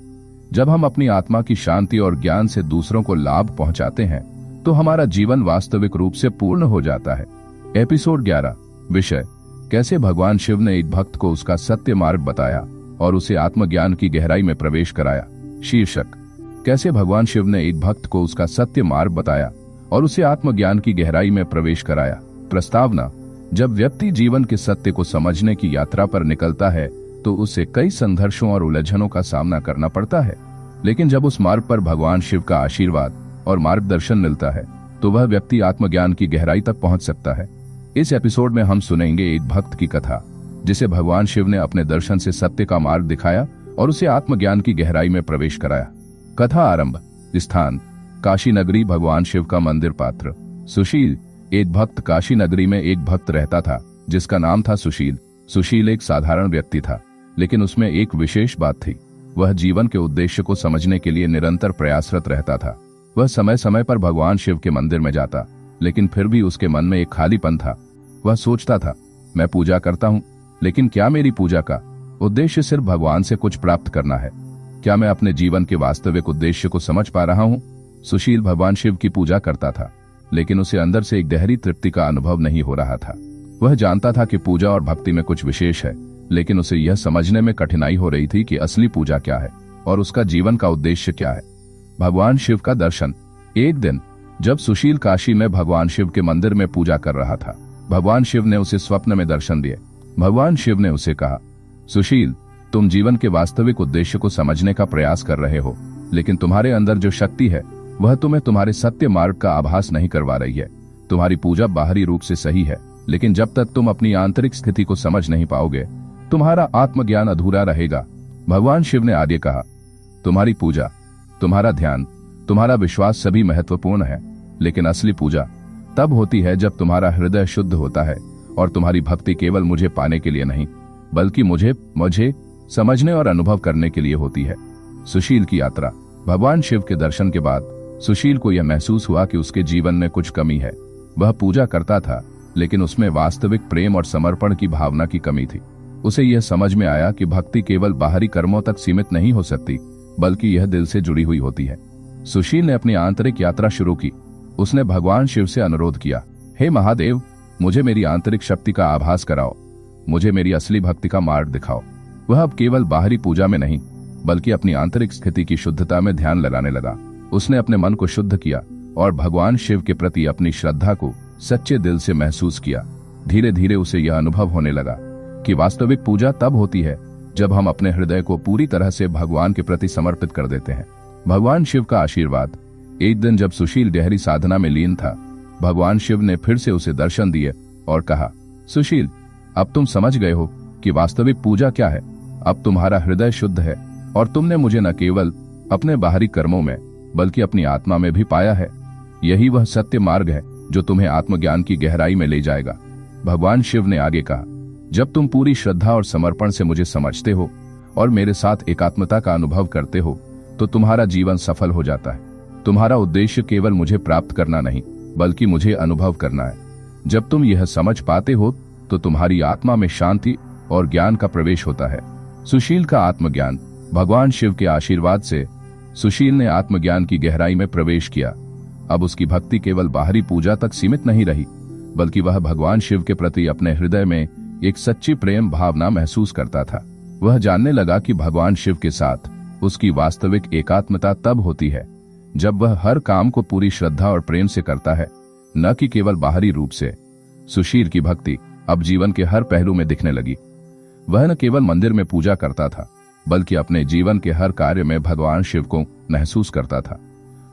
S1: जब हम अपनी आत्मा की शांति और ज्ञान से दूसरों को लाभ पहुंचाते हैं, तो हमारा जीवन वास्तविक रूप से पूर्ण हो जाता है। एपिसोड 11। विषय: कैसे भगवान शिव ने एक भक्त को उसका सत्य मार्ग बताया और उसे आत्मज्ञान की गहराई में प्रवेश कराया। शीर्षक: कैसे भगवान शिव ने एक भक्त को उसका सत्य मार्ग बताया और उसे आत्मज्ञान की गहराई में प्रवेश कराया। प्रस्तावना: जब व्यक्ति जीवन के सत्य को समझने की यात्रा पर निकलता है, तो उसे कई संघर्षों और उलझनों का सामना करना पड़ता है। लेकिन जब उस मार्ग पर भगवान शिव का आशीर्वाद और मार्गदर्शन मिलता है तो वह व्यक्ति आत्मज्ञान की गहराई तक पहुंच सकता है। इस एपिसोड में हम सुनेंगे एक भक्त की कथा जिसे भगवान शिव ने अपने दर्शन से सत्य का मार्ग दिखाया और उसे आत्मज्ञान की गहराई में प्रवेश कराया। कथा आरंभ। स्थान काशी नगरी। भगवान शिव का मंदिर। पात्र सुशील। एक भक्त। काशी नगरी में एक भक्त रहता था जिसका नाम था सुशील। सुशील एक साधारण व्यक्ति था, लेकिन उसमें एक विशेष बात थी। वह जीवन के उद्देश्य को समझने के लिए निरंतर प्रयासरत रहता था। वह समय समय पर भगवान शिव के मंदिर में जाता, लेकिन फिर भी उसके मन में एक खालीपन था। वह सोचता था, मैं पूजा करता हूँ, लेकिन क्या मेरी पूजा का उद्देश्य सिर्फ भगवान से कुछ प्राप्त करना है? क्या मैं अपने जीवन के वास्तविक उद्देश्य को समझ पा रहा हूँ? सुशील भगवान शिव की पूजा करता था, लेकिन उसे अंदर से एक गहरी तृप्ति का अनुभव नहीं हो रहा था। वह जानता था कि पूजा और भक्ति में कुछ विशेष है, लेकिन उसे यह समझने में कठिनाई हो रही थी कि असली पूजा क्या है और उसका जीवन का उद्देश्य क्या है। भगवान शिव का दर्शन। एक दिन जब सुशील काशी में भगवान शिव के मंदिर में पूजा कर रहा था, भगवान शिव ने उसे स्वप्न में दर्शन दिए। भगवान शिव ने उसे कहा, सुशील, तुम जीवन के वास्तविक उद्देश्य को समझने का प्रयास कर रहे हो, लेकिन तुम्हारे अंदर जो शक्ति है वह तुम्हें तुम्हारे सत्य मार्ग का आभास नहीं करवा रही है। तुम्हारी पूजा बाहरी रूप से सही है, लेकिन जब तक तुम अपनी आंतरिक स्थिति को समझ नहीं पाओगे, तुम्हारा आत्मज्ञान अधूरा रहेगा। भगवान शिव ने आगे कहा, तुम्हारी पूजा, तुम्हारा ध्यान, तुम्हारा विश्वास सभी महत्वपूर्ण है, लेकिन असली पूजा तब होती है जब तुम्हारा हृदय शुद्ध होता है और तुम्हारी भक्ति केवल मुझे पाने के लिए नहीं, बल्कि मुझे समझने और अनुभव करने के लिए होती है। सुशील की यात्रा। भगवान शिव के दर्शन के बाद सुशील को यह महसूस हुआ कि उसके जीवन में कुछ कमी है। वह पूजा करता था, लेकिन उसमें वास्तविक प्रेम और समर्पण की भावना की कमी थी। उसे यह समझ में आया कि भक्ति केवल बाहरी कर्मों तक सीमित नहीं हो सकती, बल्कि यह दिल से जुड़ी हुई होती है। सुशील ने अपनी आंतरिक यात्रा शुरू की। उसने भगवान शिव से अनुरोध किया, हे महादेव, मुझे मेरी आंतरिक शक्ति का आभास कराओ, मुझे मेरी असली भक्ति का मार्ग दिखाओ। वह अब केवल बाहरी पूजा में नहीं, बल्कि अपनी आंतरिक स्थिति की शुद्धता में ध्यान लगाने लगा। उसने अपने मन को शुद्ध किया और भगवान शिव के प्रति अपनी श्रद्धा को सच्चे दिल से महसूस किया। धीरे धीरे उसे यह अनुभव होने लगा कि वास्तविक पूजा तब होती है जब हम अपने हृदय को पूरी तरह से भगवान के प्रति समर्पित कर देते हैं। भगवान शिव का आशीर्वाद। एक दिन जब सुशील गहरी साधना में लीन था, भगवान शिव ने फिर से उसे दर्शन दिए और कहा, सुशील, अब तुम समझ गए हो कि वास्तविक पूजा क्या है। अब तुम्हारा हृदय शुद्ध है और तुमने मुझे न केवल अपने बाहरी कर्मों में, बल्कि अपनी आत्मा में भी पाया है। यही वह सत्य मार्ग है जो तुम्हें आत्मज्ञान की गहराई में ले जाएगा। भगवान शिव ने आगे कहा, जब तुम पूरी श्रद्धा और समर्पण से मुझे समझते हो और मेरे साथ एकात्मता का अनुभव करते हो, तो तुम्हारा जीवन सफल हो जाता है। तुम्हारा उद्देश्य केवल मुझे प्राप्त करना नहीं, बल्कि मुझे अनुभव करना है। जब तुम यह समझ पाते हो तो तुम्हारी आत्मा में शांति और ज्ञान का प्रवेश होता है। सुशील का आत्मज्ञान। भगवान शिव के आशीर्वाद से सुशील ने आत्मज्ञान की गहराई में प्रवेश किया। अब उसकी भक्ति केवल बाहरी पूजा तक सीमित नहीं रही, बल्कि वह भगवान शिव के प्रति अपने हृदय में एक सच्ची प्रेम भावना महसूस करता था। वह जानने लगा कि भगवान शिव के साथ उसकी वास्तविक एकात्मता तब होती है जब वह हर काम को पूरी श्रद्धा और प्रेम से करता है, न कि केवल बाहरी रूप से। सुशील की भक्ति अब जीवन के हर पहलू में दिखने लगी। वह न केवल मंदिर में पूजा करता था, बल्कि अपने जीवन के हर कार्य में भगवान शिव को महसूस करता था।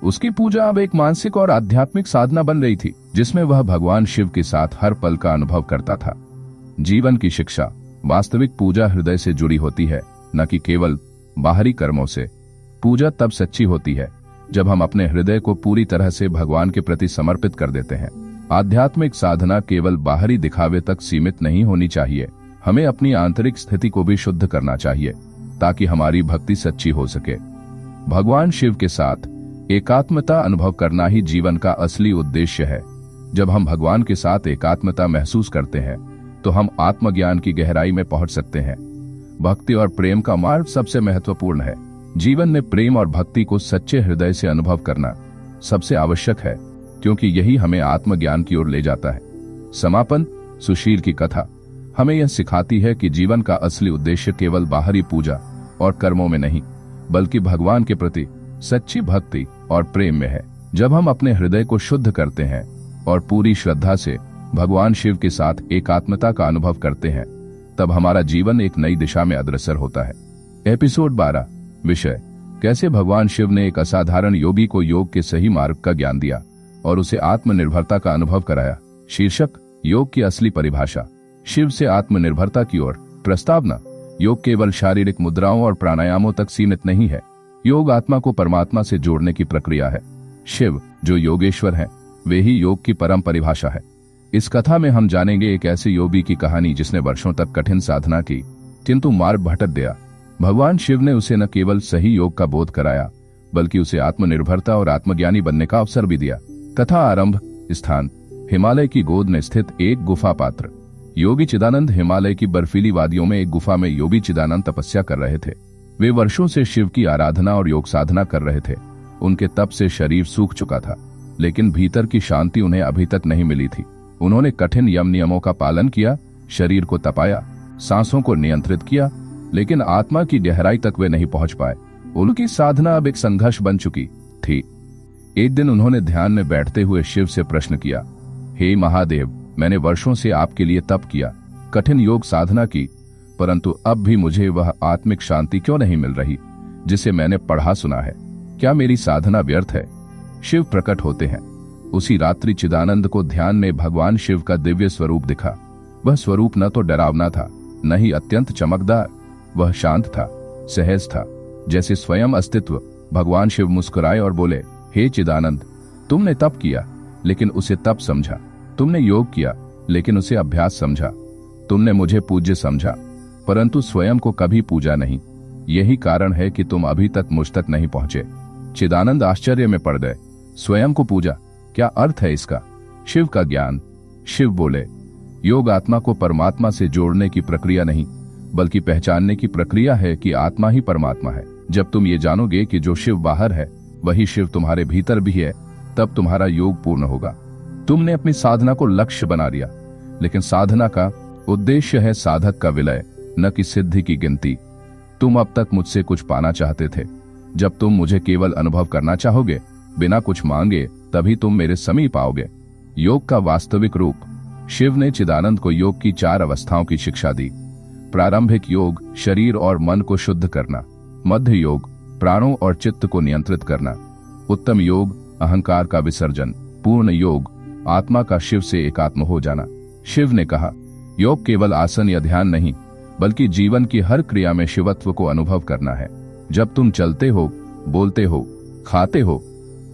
S1: उसकी पूजा अब एक मानसिक और आध्यात्मिक साधना बन रही थी, जिसमें वह भगवान शिव के साथ हर पल का अनुभव करता था। जीवन की शिक्षा। वास्तविक पूजा हृदय से जुड़ी होती है, न कि केवल बाहरी कर्मों से। पूजा तब सच्ची होती है जब हम अपने हृदय को पूरी तरह से भगवान के प्रति समर्पित कर देते हैं। आध्यात्मिक साधना केवल बाहरी दिखावे तक सीमित नहीं होनी चाहिए। हमें अपनी आंतरिक स्थिति को भी शुद्ध करना चाहिए ताकि हमारी भक्ति सच्ची हो सके। भगवान शिव के साथ एकात्मता अनुभव करना ही जीवन का असली उद्देश्य है। जब हम भगवान के साथ एकात्मता महसूस करते हैं तो हम आत्मज्ञान की गहराई में पहुंच सकते हैं। भक्ति और प्रेम का मार्ग सबसे महत्वपूर्ण है। जीवन में प्रेम और भक्ति को सच्चे हृदय से अनुभव करना सबसे आवश्यक है, क्योंकि यही हमें आत्मज्ञान की ओर ले जाता है। समापन। सुशील की कथा हमें यह सिखाती है कि जीवन का असली उद्देश्य केवल बाहरी पूजा और कर्मों में नहीं, बल्कि भगवान के प्रति सच्ची भक्ति और प्रेम में है। जब हम अपने हृदय को शुद्ध करते हैं और पूरी श्रद्धा से भगवान शिव के साथ एकात्मता का अनुभव करते हैं, तब हमारा जीवन एक नई दिशा में अग्रसर होता है। एपिसोड 12। विषय: कैसे भगवान शिव ने एक असाधारण योगी को योग के सही मार्ग का ज्ञान दिया और उसे आत्मनिर्भरता का अनुभव कराया। शीर्षक: योग की असली परिभाषा। शिव से आत्मनिर्भरता की ओर। प्रस्तावना: योग केवल शारीरिक मुद्राओं और प्राणायामों तक सीमित नहीं है। योग आत्मा को परमात्मा से जोड़ने की प्रक्रिया है। शिव, जो योगेश्वर हैं, वे ही योग की परम परिभाषा है। इस कथा में हम जानेंगे एक ऐसे योगी की कहानी जिसने वर्षों तक कठिन साधना की, किंतु मार्ग भटक गया। भगवान शिव ने उसे न केवल सही योग का बोध कराया, बल्कि उसे आत्मनिर्भरता और आत्मज्ञानी बनने का अवसर भी दिया। कथा आरंभ। स्थान: हिमालय की गोद में स्थित एक गुफा पात्र। योगी चिदानंद हिमालय की बर्फीली वादियों में एक गुफा में योगी चिदानंद तपस्या कर रहे थे। वे वर्षों से शिव की आराधना और योग साधना कर रहे थे। उनके तप से शरीर सूख चुका था, लेकिन भीतर की शांति उन्हें अभी तक नहीं मिली थी। उन्होंने कठिन यम नियमों का पालन किया, शरीर को तपाया, सांसों को नियंत्रित किया, लेकिन आत्मा की गहराई तक वे नहीं पहुंच पाए। उनकी साधना अब एक संघर्ष बन चुकी थी। एक दिन उन्होंने ध्यान में बैठते हुए शिव से प्रश्न किया, हे महादेव, मैंने वर्षों से आपके लिए तप किया, कठिन योग साधना की, परंतु अब भी मुझे वह आत्मिक शांति क्यों नहीं मिल रही जिसे मैंने पढ़ा सुना है? क्या मेरी साधना व्यर्थ है? शिव प्रकट होते हैं। उसी रात्रि चिदानंद को ध्यान में भगवान शिव का दिव्य स्वरूप दिखा। वह स्वरूप न तो डरावना था, न ही अत्यंत चमकदार। वह शांत था, सहज था, जैसे स्वयं अस्तित्व। भगवान शिव मुस्कुराए और बोले, हे चिदानंद, तुमने तप किया लेकिन उसे तप समझा। तुमने योग किया लेकिन उसे अभ्यास समझा। तुमने मुझे पूज्य समझा, परंतु स्वयं को कभी पूजा नहीं। यही कारण है कि तुम अभी तक मुझ तक नहीं पहुंचे। चिदानंद आश्चर्य में पड़ गए। स्वयं को पूजा, क्या अर्थ है इसका? शिव का ज्ञान। शिव बोले, योग आत्मा को परमात्मा से जोड़ने की प्रक्रिया नहीं, बल्कि पहचानने की प्रक्रिया है कि आत्मा ही परमात्मा है। जब तुम ये जानोगे कि जो शिव बाहर है वही शिव तुम्हारे भीतर भी है, तब तुम्हारा योग पूर्ण होगा। तुमने अपनी साधना को लक्ष्य बना लिया, लेकिन साधना का उद्देश्य है साधक का विलय, न कि सिद्धि की गिनती। तुम अब तक मुझसे कुछ पाना चाहते थे। जब तुम मुझे केवल अनुभव करना चाहोगे, बिना कुछ मांगे, तभी तुम मेरे समीप आओगे। योग का वास्तविक रूप। शिव ने चिदानंद को योग की 4 अवस्थाओं की शिक्षा दी। प्रारंभिक योग, शरीर और मन को शुद्ध करना। मध्य योग, प्राणों और चित्त को नियंत्रित करना। उत्तम योग, अहंकार का विसर्जन। पूर्ण योग, आत्मा का शिव से एकात्म हो जाना। शिव ने कहा, योग केवल आसन या ध्यान नहीं, बल्कि जीवन की हर क्रिया में शिवत्व को अनुभव करना है। जब तुम चलते हो, बोलते हो, खाते हो,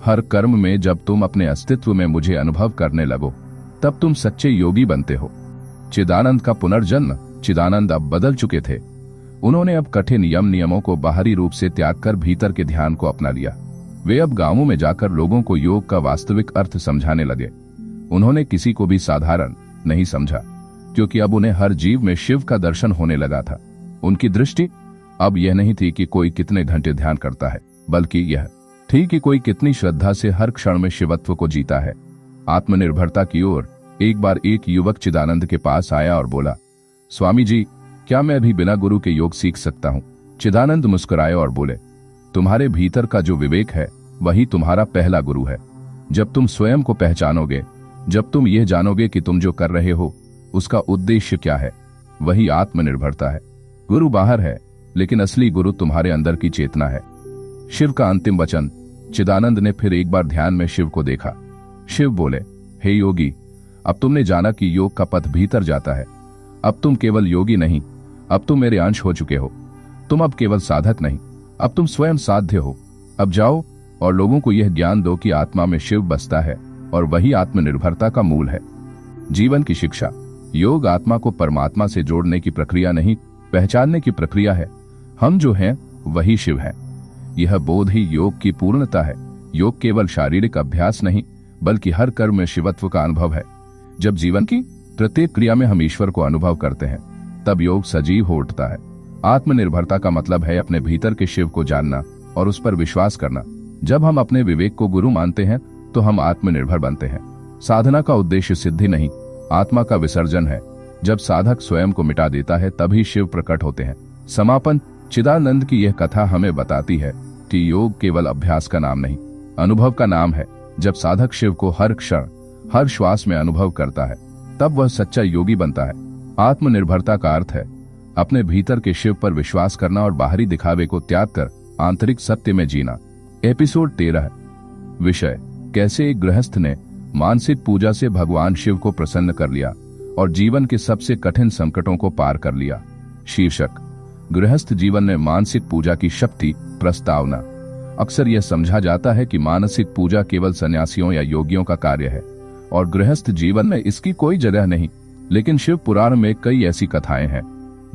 S1: हर कर्म में जब तुम अपने अस्तित्व में मुझे अनुभव करने लगो, तब तुम सच्चे योगी बनते हो। चिदानंद का पुनर्जन्म। चिदानंद अब बदल चुके थे। उन्होंने अब कठिन यम नियमों को बाहरी रूप से त्याग कर भीतर के ध्यान को अपना लिया। वे अब गांवों में जाकर लोगों को योग का वास्तविक अर्थ समझाने लगे। उन्होंने किसी को भी साधारण नहीं समझा, क्योंकि अब उन्हें हर जीव में शिव का दर्शन होने लगा था। उनकी दृष्टि अब यह नहीं थी कि कोई कितने घंटे ध्यान करता है, बल्कि यह थी कि कोई कितनी श्रद्धा से हर क्षण में शिवत्व को जीता है। आत्मनिर्भरता की ओर। एक बार एक युवक चिदानंद के पास आया और बोला, स्वामी जी, क्या मैं अभी बिना गुरु के योग सीख सकता हूँ? चिदानंद मुस्कुराए और बोले, तुम्हारे भीतर का जो विवेक है वही तुम्हारा पहला गुरु है। जब तुम स्वयं को पहचानोगे, जब तुम यह जानोगे कि तुम जो कर रहे हो उसका उद्देश्य क्या है, वही आत्मनिर्भरता है। गुरु बाहर है, लेकिन असली गुरु तुम्हारे अंदर की चेतना है। शिव का अंतिम वचन। चिदानंद ने फिर एक बार ध्यान में शिव को देखा। शिव बोले, हे योगी, अब तुमने जाना कि योग का पथ भीतर जाता है। अब तुम केवल योगी नहीं, अब तुम मेरे अंश हो चुके हो। तुम अब केवल साधक नहीं, अब तुम स्वयं साध्य हो। अब जाओ और लोगों को यह ज्ञान दो कि आत्मा में शिव बसता है और वही आत्मनिर्भरता का मूल है। जीवन की शिक्षा। योग आत्मा को परमात्मा से जोड़ने की प्रक्रिया नहीं, पहचानने की प्रक्रिया है। हम जो हैं वही शिव हैं। यह बोध ही योग की पूर्णता है। योग केवल शारीरिक अभ्यास नहीं, बल्कि हर कर्म में शिवत्व का अनुभव है। जब जीवन की प्रत्येक क्रिया में हम ईश्वर को अनुभव करते हैं, तब योग सजीव हो उठता है। आत्मनिर्भरता का मतलब है अपने भीतर के शिव को जानना और उस पर विश्वास करना। जब हम अपने विवेक को गुरु मानते हैं, तो हम आत्मनिर्भर बनते हैं। साधना का उद्देश्य सिद्धि नहीं, आत्मा का विसर्जन है। जब साधक स्वयं को मिटा देता है, तभी शिव प्रकट होते हैं। समापन। चिदानंद की यह कथा हमें बताती है कि योग केवल अभ्यास का नाम नहीं, अनुभव का नाम है। जब साधक शिव को हर क्षण, हर श्वास में अनुभव करता है, तब वह सच्चा योगी बनता है। आत्मनिर्भरता का अर्थ है अपने भीतर के शिव पर विश्वास करना और बाहरी दिखावे को त्याग कर आंतरिक सत्य में जीना। एपिसोड 13। विषय, कैसे एक गृहस्थ ने मानसिक पूजा से भगवान शिव को प्रसन्न कर लिया और जीवन के सबसे कठिन संकटों को पार कर लिया। शीर्षक, गृहस्थ जीवन में मानसिक पूजा की शक्ति। प्रस्तावना। अक्सर यह समझा जाता है कि मानसिक पूजा केवल सन्यासियों या योगियों का कार्य है और गृहस्थ जीवन में इसकी कोई जगह नहीं। लेकिन शिव पुराण में कई ऐसी कथाएं हैं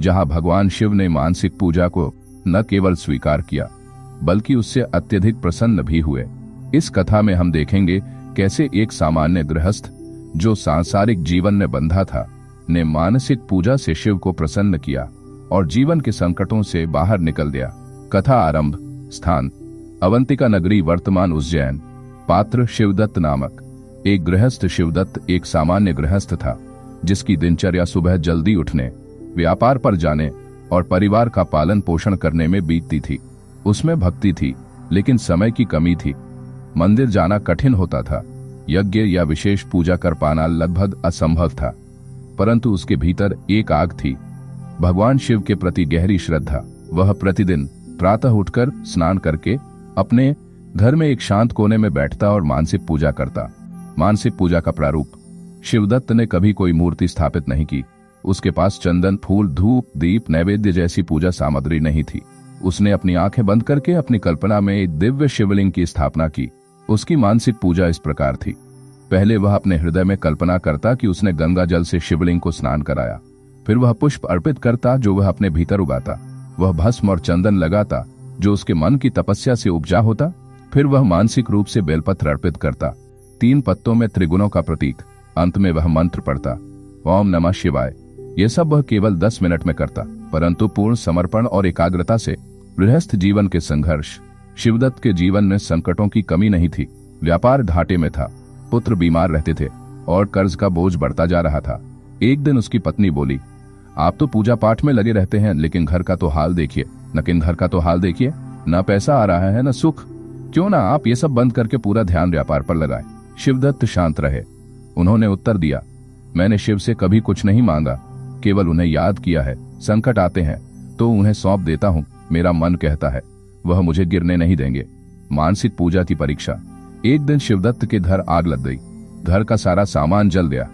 S1: जहां भगवान शिव ने मानसिक पूजा को न केवल स्वीकार किया बल्कि उससे अत्यधिक प्रसन्न भी हुए। इस कथा में हम देखेंगे कैसे एक सामान्य गृहस्थ जो सांसारिक जीवन में बंधा था ने मानसिक पूजा से शिव को प्रसन्न किया और जीवन के संकटों से बाहर निकल गया। कथा आरंभ। स्थान, अवंतिका नगरी, वर्तमान उज्जैन। पात्र, शिवदत्त नामक एक गृहस्थ। शिवदत्त एक सामान्य गृहस्थ था जिसकी दिनचर्या सुबह जल्दी उठने, व्यापार पर जाने और परिवार का पालन पोषण करने में बीतती थी। उसमें भक्ति थी लेकिन समय की कमी थी। मंदिर जाना कठिन होता था, यज्ञ या विशेष पूजा कर पाना लगभग असंभव था। परंतु उसके भीतर एक आग थी, भगवान शिव के प्रति गहरी श्रद्धा। वह प्रतिदिन प्रातः उठकर स्नान करके अपने घर में एक शांत कोने में बैठता और मानसिक पूजा करता। मानसिक पूजा का प्रारूप। शिवदत्त ने कभी कोई मूर्ति स्थापित नहीं की। उसके पास चंदन, फूल, धूप, दीप, नैवेद्य जैसी पूजा सामग्री नहीं थी। उसने अपनी आंखें बंद करके अपनी कल्पना में एक दिव्य शिवलिंग की स्थापना की। उसकी मानसिक पूजा इस प्रकार थी। पहले वह अपने हृदय में कल्पना करता कि उसने गंगा जल से शिवलिंग को स्नान कराया। फिर वह पुष्प अर्पित करता जो वह अपने भीतर उगाता। वह भस्म और चंदन लगाता जो उसके मन की तपस्या से उपजा होता। फिर वह मानसिक रूप से बेलपत्र अर्पित करता, 3 पत्तों में त्रिगुणों का प्रतीक। अंत में वह मंत्र पढ़ता, ओम नमः शिवाय। यह सब वह केवल 10 मिनट में करता, परंतु पूर्ण समर्पण और एकाग्रता से। गृहस्थ जीवन के संघर्ष। शिवदत्त के जीवन में संकटों की कमी नहीं थी। व्यापार घाटे में था, पुत्र बीमार रहते थे और कर्ज का बोझ बढ़ता जा रहा था। एक दिन उसकी पत्नी बोली, आप तो पूजा पाठ में लगे रहते हैं लेकिन घर का तो हाल देखिए। न पैसा आ रहा है न सुख। क्यों ना आप ये सब बंद करके पूरा ध्यान व्यापार पर लगाएं। शिवदत्त शांत रहे। उन्होंने उत्तर दिया, मैंने शिव से कभी कुछ नहीं मांगा, केवल उन्हें याद किया है। संकट आते हैं तो उन्हें सौंप देता हूँ। मेरा मन कहता है वह मुझे गिरने नहीं देंगे। मानसिक पूजा की परीक्षा। एक दिन शिवदत्त के घर आग लग गई। घर का सारा सामान जल गया।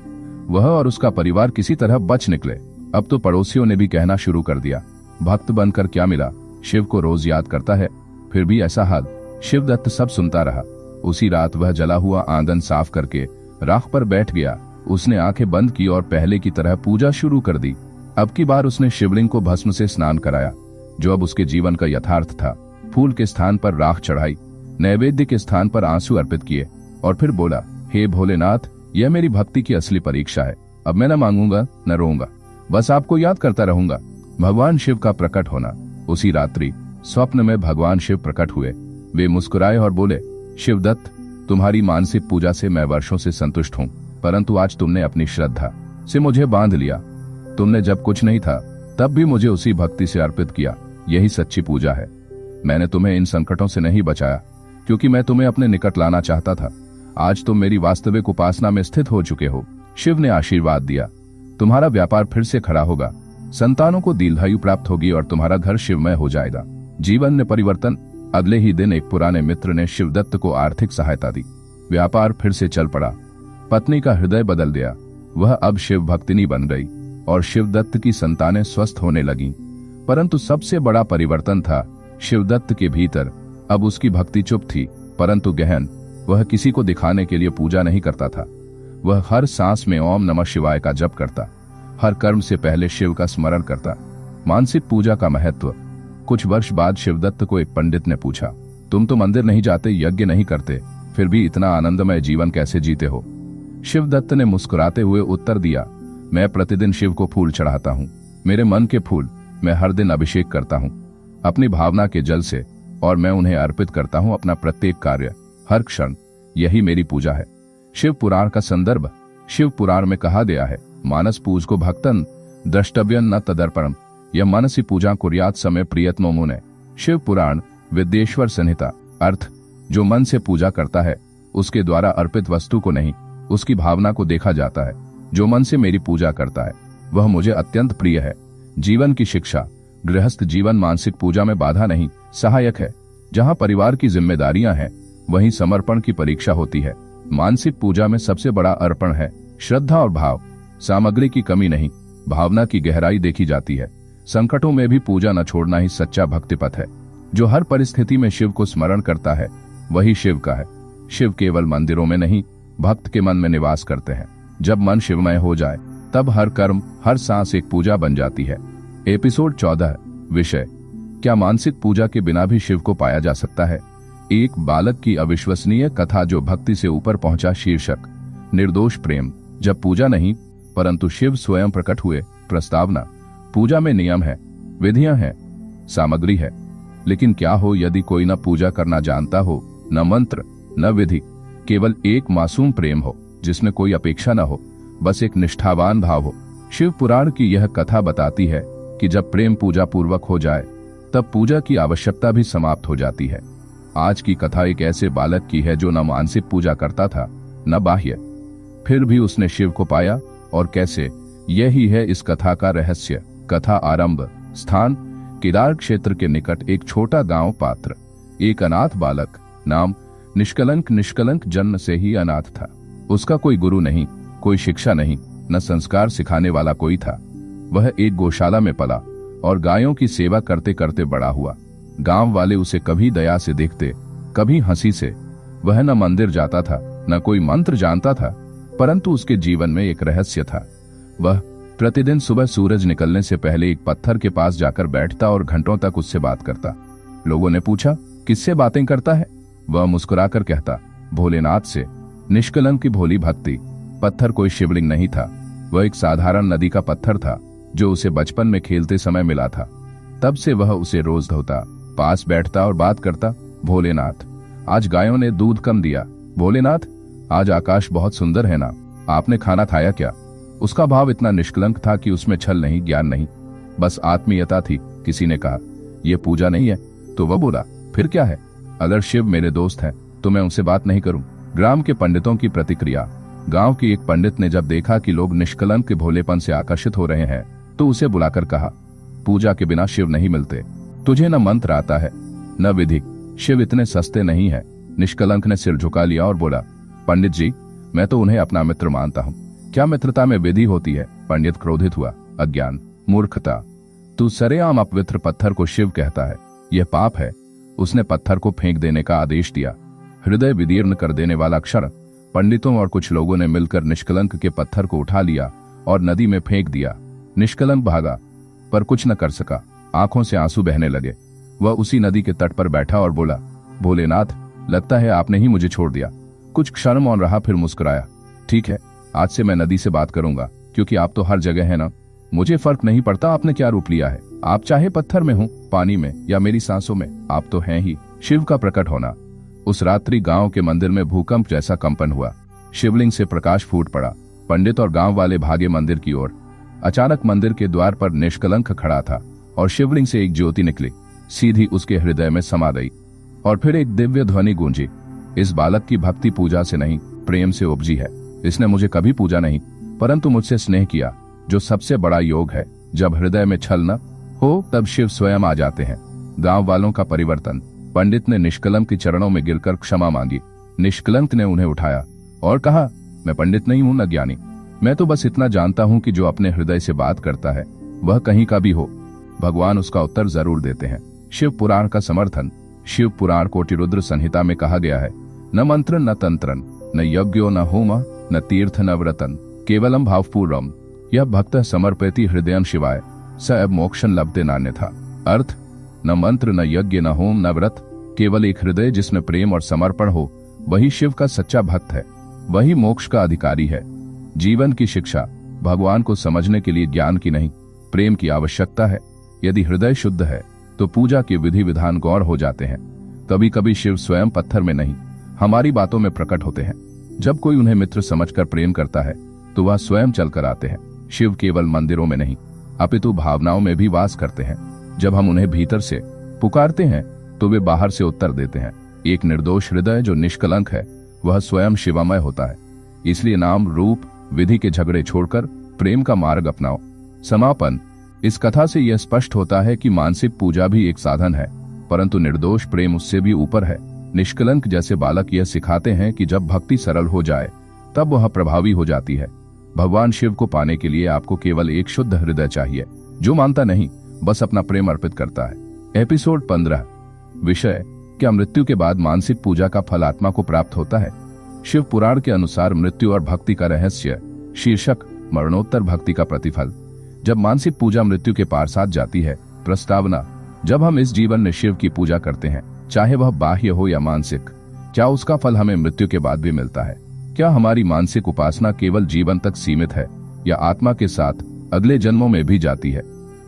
S1: वह और उसका परिवार किसी तरह बच निकले। अब तो पड़ोसियों ने भी कहना शुरू कर दिया, भक्त बनकर क्या मिला, शिव को रोज याद करता है। फिर भी ऐसा हाल। शिवदत्त सब सुनता रहा। उसी रात वह जला हुआ आंगन साफ करके राख पर बैठ गया। उसने आंखें बंद की और पहले की तरह पूजा शुरू कर दी। अब की बार उसने शिवलिंग को भस्म से स्नान कराया जो अब उसके जीवन का यथार्थ था। फूल के स्थान पर राख चढ़ाई, नैवेद्य के स्थान पर आंसू अर्पित किए और फिर बोला, हे भोलेनाथ, यह मेरी भक्ति की असली परीक्षा है। अब मैं न मांगूंगा न रोऊंगा, बस आपको याद करता रहूंगा। भगवान शिव का प्रकट होना। उसी रात्रि स्वप्न में भगवान शिव प्रकट हुए। वे मुस्कुराए और बोले, शिवदत्त, तुम्हारी मानसिक पूजा से मैं वर्षों से संतुष्ट हूँ, परंतु आज तुमने अपनी श्रद्धा से मुझे बांध लिया। तुमने जब कुछ नहीं था तब भी मुझे उसी भक्ति से अर्पित किया। यही सच्ची पूजा है। मैंने तुम्हें इन संकटों से नहीं बचाया क्योंकि मैं तुम्हें अपने निकट लाना चाहता था। आज तुम मेरी वास्तविक उपासना में स्थित हो चुके हो। शिव ने आशीर्वाद दिया, तुम्हारा व्यापार फिर से खड़ा होगा, संतानों को दीर्घायु प्राप्त होगी और तुम्हारा घर शिवमय हो जाएगा। जीवन में परिवर्तन। अगले ही दिन एक पुराने मित्र ने शिवदत्त को आर्थिक सहायता दी। व्यापार फिर से चल पड़ा। पत्नी का हृदय बदल गया। वह अब शिव भक्तिनी बन गई और शिवदत्त की संतानें स्वस्थ होने लगीं। परंतु सबसे बड़ा परिवर्तन था शिवदत्त के भीतर। अब उसकी भक्ति चुप थी परंतु गहन। वह किसी को दिखाने के लिए पूजा नहीं करता था। वह हर सांस में ओम नमः शिवाय का जप करता, हर कर्म से पहले शिव का स्मरण करता। मानसिक पूजा का महत्व। कुछ वर्ष बाद शिवदत्त को एक पंडित ने पूछा, तुम तो मंदिर नहीं जाते, यज्ञ नहीं करते, फिर भी इतना आनंदमय जीवन कैसे जीते हो? शिवदत्त ने मुस्कुराते हुए उत्तर दिया, मैं प्रतिदिन शिव को फूल चढ़ाता हूँ। मेरे मन के फूल मैं हर दिन अभिषेक करता हूँ अपनी भावना के जल से, और मैं उन्हें अर्पित करता हूँ अपना प्रत्येक कार्य, हर क्षण। यही मेरी पूजा है। शिव पुराण का संदर्भ। शिव पुराण में कहा गया है, मानस पूज को भक्तन द्रष्टव्यन न तदर्पणम, यह मनसी पूजा कुर्यात समय प्रियतमो मुने। शिव पुराण विद्येश्वर संहिता। अर्थ, जो मन से पूजा करता है उसके द्वारा अर्पित वस्तु को नहीं, उसकी भावना को देखा जाता है। जो मन से मेरी पूजा करता है वह मुझे अत्यंत प्रिय है। जीवन की शिक्षा, गृहस्थ जीवन मानसिक पूजा में बाधा नहीं, सहायक है। जहां परिवार की जिम्मेदारियां हैं, वहीं समर्पण की परीक्षा होती है। मानसिक पूजा में सबसे बड़ा अर्पण है श्रद्धा और भाव। सामग्री की कमी नहीं, भावना की गहराई देखी जाती है। संकटों में भी पूजा न छोड़ना ही सच्चा भक्ति पथ है। जो हर परिस्थिति में शिव को स्मरण करता है, वही शिव का है। शिव केवल मंदिरों में नहीं, भक्त के मन में निवास करते हैं। जब मन शिवमय हो जाए, तब हर कर्म, हर सांस एक पूजा बन जाती है। एपिसोड 14, विषय: क्या मानसिक पूजा के बिना भी शिव को पाया जा सकता है? एक बालक की अविश्वसनीय कथा जो भक्ति से ऊपर पहुंचा। शीर्षक: निर्दोष प्रेम। जब पूजा नहीं, परंतु शिव स्वयं प्रकट हुए। प्रस्तावना: पूजा में नियम है, विधियां हैं, सामग्री है, लेकिन क्या हो यदि कोई न पूजा करना जानता हो, न मंत्र, न विधि, केवल एक मासूम प्रेम हो जिसमें कोई अपेक्षा न हो, बस एक निष्ठावान भाव हो। शिव पुराण की यह कथा बताती है कि जब प्रेम पूजा पूर्वक हो जाए, तब पूजा की आवश्यकता भी समाप्त हो जाती है। आज की कथा एक ऐसे बालक की है जो न मानसिक पूजा करता था, न बाह्य, फिर भी उसने शिव को पाया। और कैसे, यही है इस कथा का रहस्य। कथा आरंभ। स्थान: केदार क्षेत्र के निकट एक छोटा गांव। पात्र: एक अनाथ बालक। नाम: निष्कलंक। निष्कलंक जन्म से ही अनाथ था। उसका कोई गुरु नहीं, कोई शिक्षा नहीं, न संस्कार सिखाने वाला कोई था। वह एक गौशाला में पला और गायों की सेवा करते करते बड़ा हुआ। गांव वाले उसे कभी दया से देखते, कभी हंसी से। वह न मंदिर जाता था, न कोई मंत्र जानता था, परंतु उसके जीवन में एक रहस्य था। वह प्रतिदिन सुबह सूरज निकलने से पहले एक पत्थर के पास जाकर बैठता और घंटों तक उससे बात करता। लोगों ने पूछा, किससे बातें करता है? वह मुस्कुराकर कहता, भोलेनाथ से। निष्कलंक की भोली भक्ति। पत्थर कोई शिवलिंग नहीं था, वह एक साधारण नदी का पत्थर था जो उसे बचपन में खेलते समय मिला था। तब से वह उसे रोज धोता, पास बैठता और बात करता, भोलेनाथ, आज गायों ने दूध कम दिया। भोलेनाथ, आज आकाश बहुत सुंदर है ना, आपने खाना खाया क्या? उसका भाव इतना निष्कलंक था कि उसमें छल नहीं, ज्ञान नहीं, बस आत्मीयता थी। किसी ने कहा, यह पूजा नहीं है, तो वह बोला, फिर क्या है? अगर शिव मेरे दोस्त हैं, तो मैं उनसे बात नहीं करूं? ग्राम के पंडितों की प्रतिक्रिया। गांव के एक पंडित ने जब देखा कि लोग निष्कलंक के भोलेपन से आकर्षित हो रहे हैं, तो उसे बुलाकर कहा, पूजा के बिना शिव नहीं मिलते। तुझे न मंत्र आता है, न विधि, शिव इतने सस्ते नहीं है। निष्कलंक ने सिर झुका लिया और बोला, पंडित जी, मैं तो उन्हें अपना मित्र मानता हूँ। क्या मित्रता में विधि होती है? पंडित क्रोधित हुआ, अज्ञान, मूर्खता। तू सरेआम अपवित्र पत्थर को शिव कहता है, यह पाप है। उसने पत्थर को फेंक देने का आदेश दिया। हृदय विदीर्ण कर देने वाला क्षण। पंडितों और कुछ लोगों ने मिलकर निष्कलंक के पत्थर को उठा लिया और नदी में फेंक दिया। निष्कलंक भागा, पर कुछ न कर सका। आंखों से आंसू बहने लगे। वह उसी नदी के तट पर बैठा और बोला, भोलेनाथ, लगता है आपने ही मुझे छोड़ दिया। कुछ क्षण मौन रहा, फिर मुस्कुराया, ठीक है, आज से मैं नदी से बात करूंगा, क्योंकि आप तो हर जगह हैं ना। मुझे फर्क नहीं पड़ता आपने क्या रूप लिया है। आप चाहे पत्थर में हो, पानी में, या मेरी सांसों में, आप तो हैं ही। शिव का प्रकट होना। उस रात्रि गांव के मंदिर में भूकंप जैसा कंपन हुआ। शिवलिंग से प्रकाश फूट पड़ा। पंडित और गांव वाले भागे मंदिर की ओर। अचानक मंदिर के द्वार पर निष्कलंक खड़ा था और शिवलिंग से एक ज्योति निकली, सीधी उसके हृदय में समा गई। और फिर एक दिव्य ध्वनि गूंजी, इस बालक की भक्ति पूजा से नहीं, प्रेम से उपजी है। इसने मुझे कभी पूजा नहीं, परंतु मुझसे स्नेह किया, जो सबसे बड़ा योग है। जब हृदय में छल न हो, तब शिव स्वयं आ जाते हैं। गांव वालों का परिवर्तन। पंडित ने निष्कलंक के चरणों में गिरकर क्षमा मांगी। निष्कलंक ने उन्हें उठाया और कहा, मैं पंडित नहीं हूं, न ज्ञानी। मैं तो बस इतना जानता हूं कि जो अपने हृदय से बात करता है, वह कहीं का भी हो, भगवान उसका उत्तर जरूर देते हैं। शिव पुराण का समर्थन। शिव पुराण कोटिरुद्र संहिता में कहा गया है, न मंत्र न तंत्रन, न यज्ञो न होम, न तीर्थ न व्रतन, केवलम भावपूर्वम यह भक्त समर्पयति हृदयं शिवाय स अब मोक्षं लभते नान्यथा। अर्थ, न मंत्र, न यज्ञ, न होम, न व्रत, केवल एक हृदय जिसमें प्रेम और समर्पण हो, वही शिव का सच्चा भक्त है, वही मोक्ष का अधिकारी है। जीवन की शिक्षा। भगवान को समझने के लिए ज्ञान की नहीं, प्रेम की आवश्यकता है। यदि हृदय शुद्ध है, तो पूजा के विधि विधान गौर हो जाते हैं। कभी कभी शिव स्वयं पत्थर में नहीं, हमारी बातों में प्रकट होते हैं। जब कोई उन्हें मित्र समझकर प्रेम करता है, तो वह स्वयं चलकर आते हैं। शिव केवल मंदिरों में नहीं, अपितु भावनाओं में भी वास करते हैं। जब हम उन्हें भीतर से पुकारते हैं, तो वे बाहर से उत्तर देते हैं। एक निर्दोष हृदय जो निष्कलंक है, वह स्वयं शिवमय होता है। इसलिए नाम, रूप, विधि के झगड़े छोड़कर प्रेम का मार्ग अपनाओ। समापन। इस कथा से यह स्पष्ट होता है कि मानसिक पूजा भी एक साधन है, परंतु निर्दोष प्रेम उससे भी ऊपर है। निष्कलंक जैसे बालक यह सिखाते हैं कि जब भक्ति सरल हो जाए तब वह प्रभावी हो जाती है। भगवान शिव को पाने के लिए आपको केवल एक शुद्ध हृदय चाहिए, जो मानता नहीं, बस अपना प्रेम अर्पित करता है। एपिसोड 15। विषय: क्या मृत्यु के बाद मानसिक पूजा का फल आत्मा को प्राप्त होता है? शिव पुराण के अनुसार मृत्यु और भक्ति का रहस्य। शीर्षक: मरणोत्तर भक्ति का प्रतिफल। जब मानसिक पूजा मृत्यु के पार साथ जाती है। प्रस्तावना: जब हम इस जीवन में शिव की पूजा करते हैं, चाहे वह बाह्य हो या मानसिक, क्या उसका फल हमें मृत्यु के बाद भी मिलता है? क्या हमारी मानसिक उपासना केवल जीवन तक सीमित है या आत्मा के साथ अगले जन्मों में भी जाती है?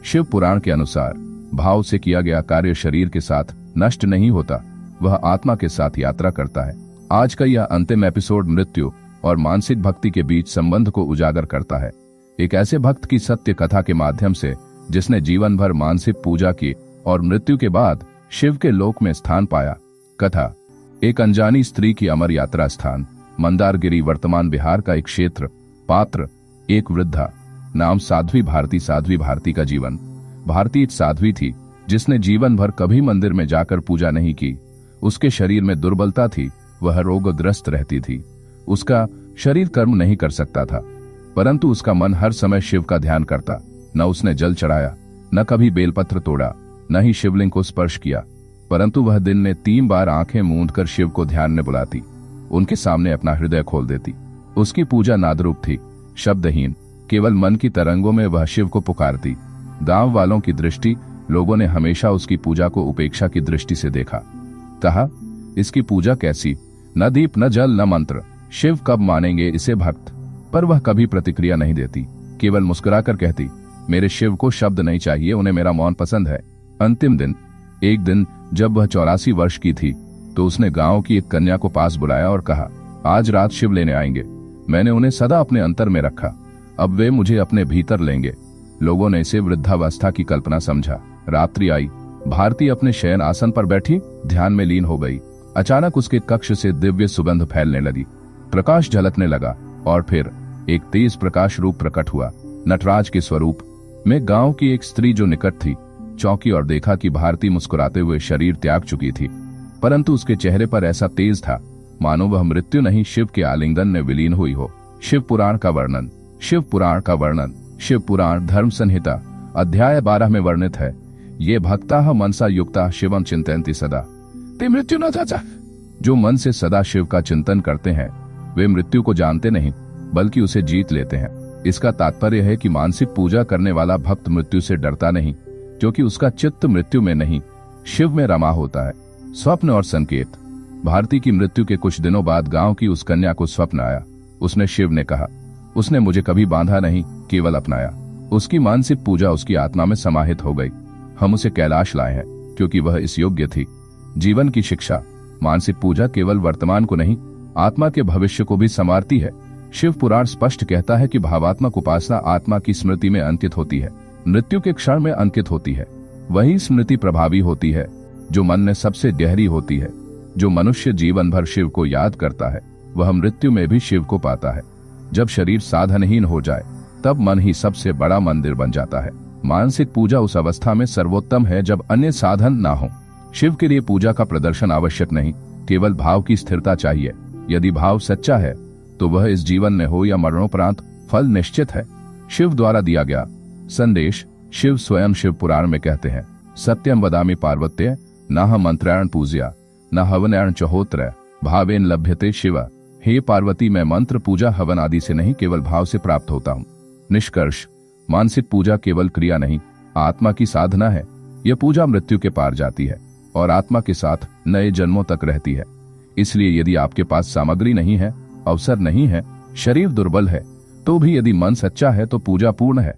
S1: शिव पुराण के अनुसार भाव से किया गया कार्य शरीर के साथ नष्ट नहीं होता, वह आत्मा के साथ यात्रा करता है। आज का यह अंतिम एपिसोड मृत्यु और मानसिक भक्ति के बीच संबंध को उजागर करता है। एक ऐसे भक्त की सत्य कथा के माध्यम से जिसने जीवन भर मानसिक पूजा की और मृत्यु के बाद शिव के लोक में स्थान पाया। कथा: एक अनजानी स्त्री की अमर यात्रा स्थान मंदारगिरी, वर्तमान बिहार का एक क्षेत्र। पात्र: एक वृद्धा, नाम साध्वी भारती। साध्वी भारती का जीवन। भारती एक साध्वी थी जिसने जीवन भर कभी मंदिर में जाकर पूजा नहीं की। उसके शरीर में दुर्बलता थी, वह रोगग्रस्त रहती थी। उसका शरीर कर्म नहीं कर सकता था, परंतु उसका मन हर समय शिव का ध्यान करता। न उसने जल चढ़ाया, न कभी बेलपत्र तोड़ा, न ही शिवलिंग को स्पर्श किया, परंतु वह दिन में 3 बार आंखें मूंदकर शिव को ध्यान में बुलाती, उनके सामने अपना हृदय खोल देती। उसकी पूजा नादरूप थी, शब्दहीन, केवल मन की तरंगों में वह शिव को पुकारती। गांव वालों की दृष्टि, लोगों ने हमेशा उसकी पूजा को उपेक्षा की दृष्टि से देखा। कहा, इसकी पूजा कैसी, न दीप न जल न मंत्र, शिव कब मानेंगे इसे भक्त? पर वह कभी प्रतिक्रिया नहीं देती, केवल मुस्कुराकर कहती, मेरे शिव को शब्द नहीं चाहिए, उन्हें मेरा मौन पसंद है। अंतिम दिन, एक दिन जब वह 84 वर्ष की थी, तो उसने गांव की एक कन्या को पास बुलाया और कहा, आज रात शिव लेने आएंगे। मैंने उन्हें सदा अपने अंतर में रखा, अब वे मुझे अपने भीतर लेंगे। लोगों ने इसे वृद्धावस्था की कल्पना समझा। रात्रि आई, भारती अपने शयन आसन पर बैठी ध्यान में लीन हो गई। अचानक उसके कक्ष से दिव्य सुगंध फैलने लगी, प्रकाश झलकने लगा और फिर एक तेज प्रकाश रूप प्रकट हुआ, नटराज के स्वरूप में। गांव की एक स्त्री जो निकट थी चौंकी और देखा कि भारती मुस्कुराते हुए शरीर त्याग चुकी थी, परंतु उसके चेहरे पर ऐसा तेज था मानो वह मृत्यु नहीं शिव के आलिंगन में विलीन हुई हो। शिव पुराण का वर्णन। शिव पुराण का वर्णन शिव पुराण धर्म संहिता अध्याय 12 में वर्णित है। ये भक्ता मनसा युक्ता शिवम चिंतयन्ति सदा ते मृत्यु न जाचा। जो मन से सदा शिव का चिंतन करते हैं वे मृत्यु को जानते नहीं बल्कि उसे जीत लेते हैं। इसका तात्पर्य है कि मानसिक पूजा करने वाला भक्त मृत्यु से डरता नहीं, क्योंकि उसका चित्त मृत्यु में नहीं शिव में रमा होता है। स्वप्न और संकेत। भारती की मृत्यु के कुछ दिनों बाद गांव की उस कन्या को स्वप्न आया। उसने शिव ने कहा, उसने मुझे कभी बांधा नहीं, केवल अपनाया। उसकी मानसिक पूजा उसकी आत्मा में समाहित हो गई। हम उसे कैलाश लाए हैं क्योंकि वह इस योग्य थी। जीवन की शिक्षा। मानसिक पूजा केवल वर्तमान को नहीं, आत्मा के भविष्य को भी संवारती है। शिव पुराण स्पष्ट कहता है कि भावात्मक उपासना आत्मा की स्मृति में अंकित होती है, मृत्यु के क्षण में अंकित होती है। वही स्मृति प्रभावी होती है जो मन में सबसे गहरी होती है। जो मनुष्य जीवन भर शिव को याद करता है वह मृत्यु में भी शिव को पाता है। जब शरीर साधनहीन हो जाए तब मन ही सबसे बड़ा मंदिर बन जाता है। मानसिक पूजा उस अवस्था में सर्वोत्तम है जब अन्य साधन ना हो। शिव के लिए पूजा का प्रदर्शन आवश्यक नहीं, केवल भाव की स्थिरता चाहिए। यदि भाव सच्चा है तो वह इस जीवन में हो या मरणोपरांत फल निश्चित है। शिव द्वारा दिया गया संदेश। शिव स्वयं शिव पुराण में कहते हैं, सत्यम वदामि पार्वत्य न मंत्रायण पूज्या न हवनायण चहोत्र भावेन लभ्यते शिव। हे पार्वती, मैं मंत्र पूजा हवन आदि से नहीं, केवल भाव से प्राप्त होता हूँ। निष्कर्ष, मानसिक पूजा केवल क्रिया नहीं, आत्मा की साधना है। यह पूजा मृत्यु के पार जाती है और आत्मा के साथ नए जन्मों तक रहती है। इसलिए यदि आपके पास सामग्री नहीं है, अवसर नहीं है, शरीर दुर्बल है, तो भी यदि मन सच्चा है तो पूजा पूर्ण है।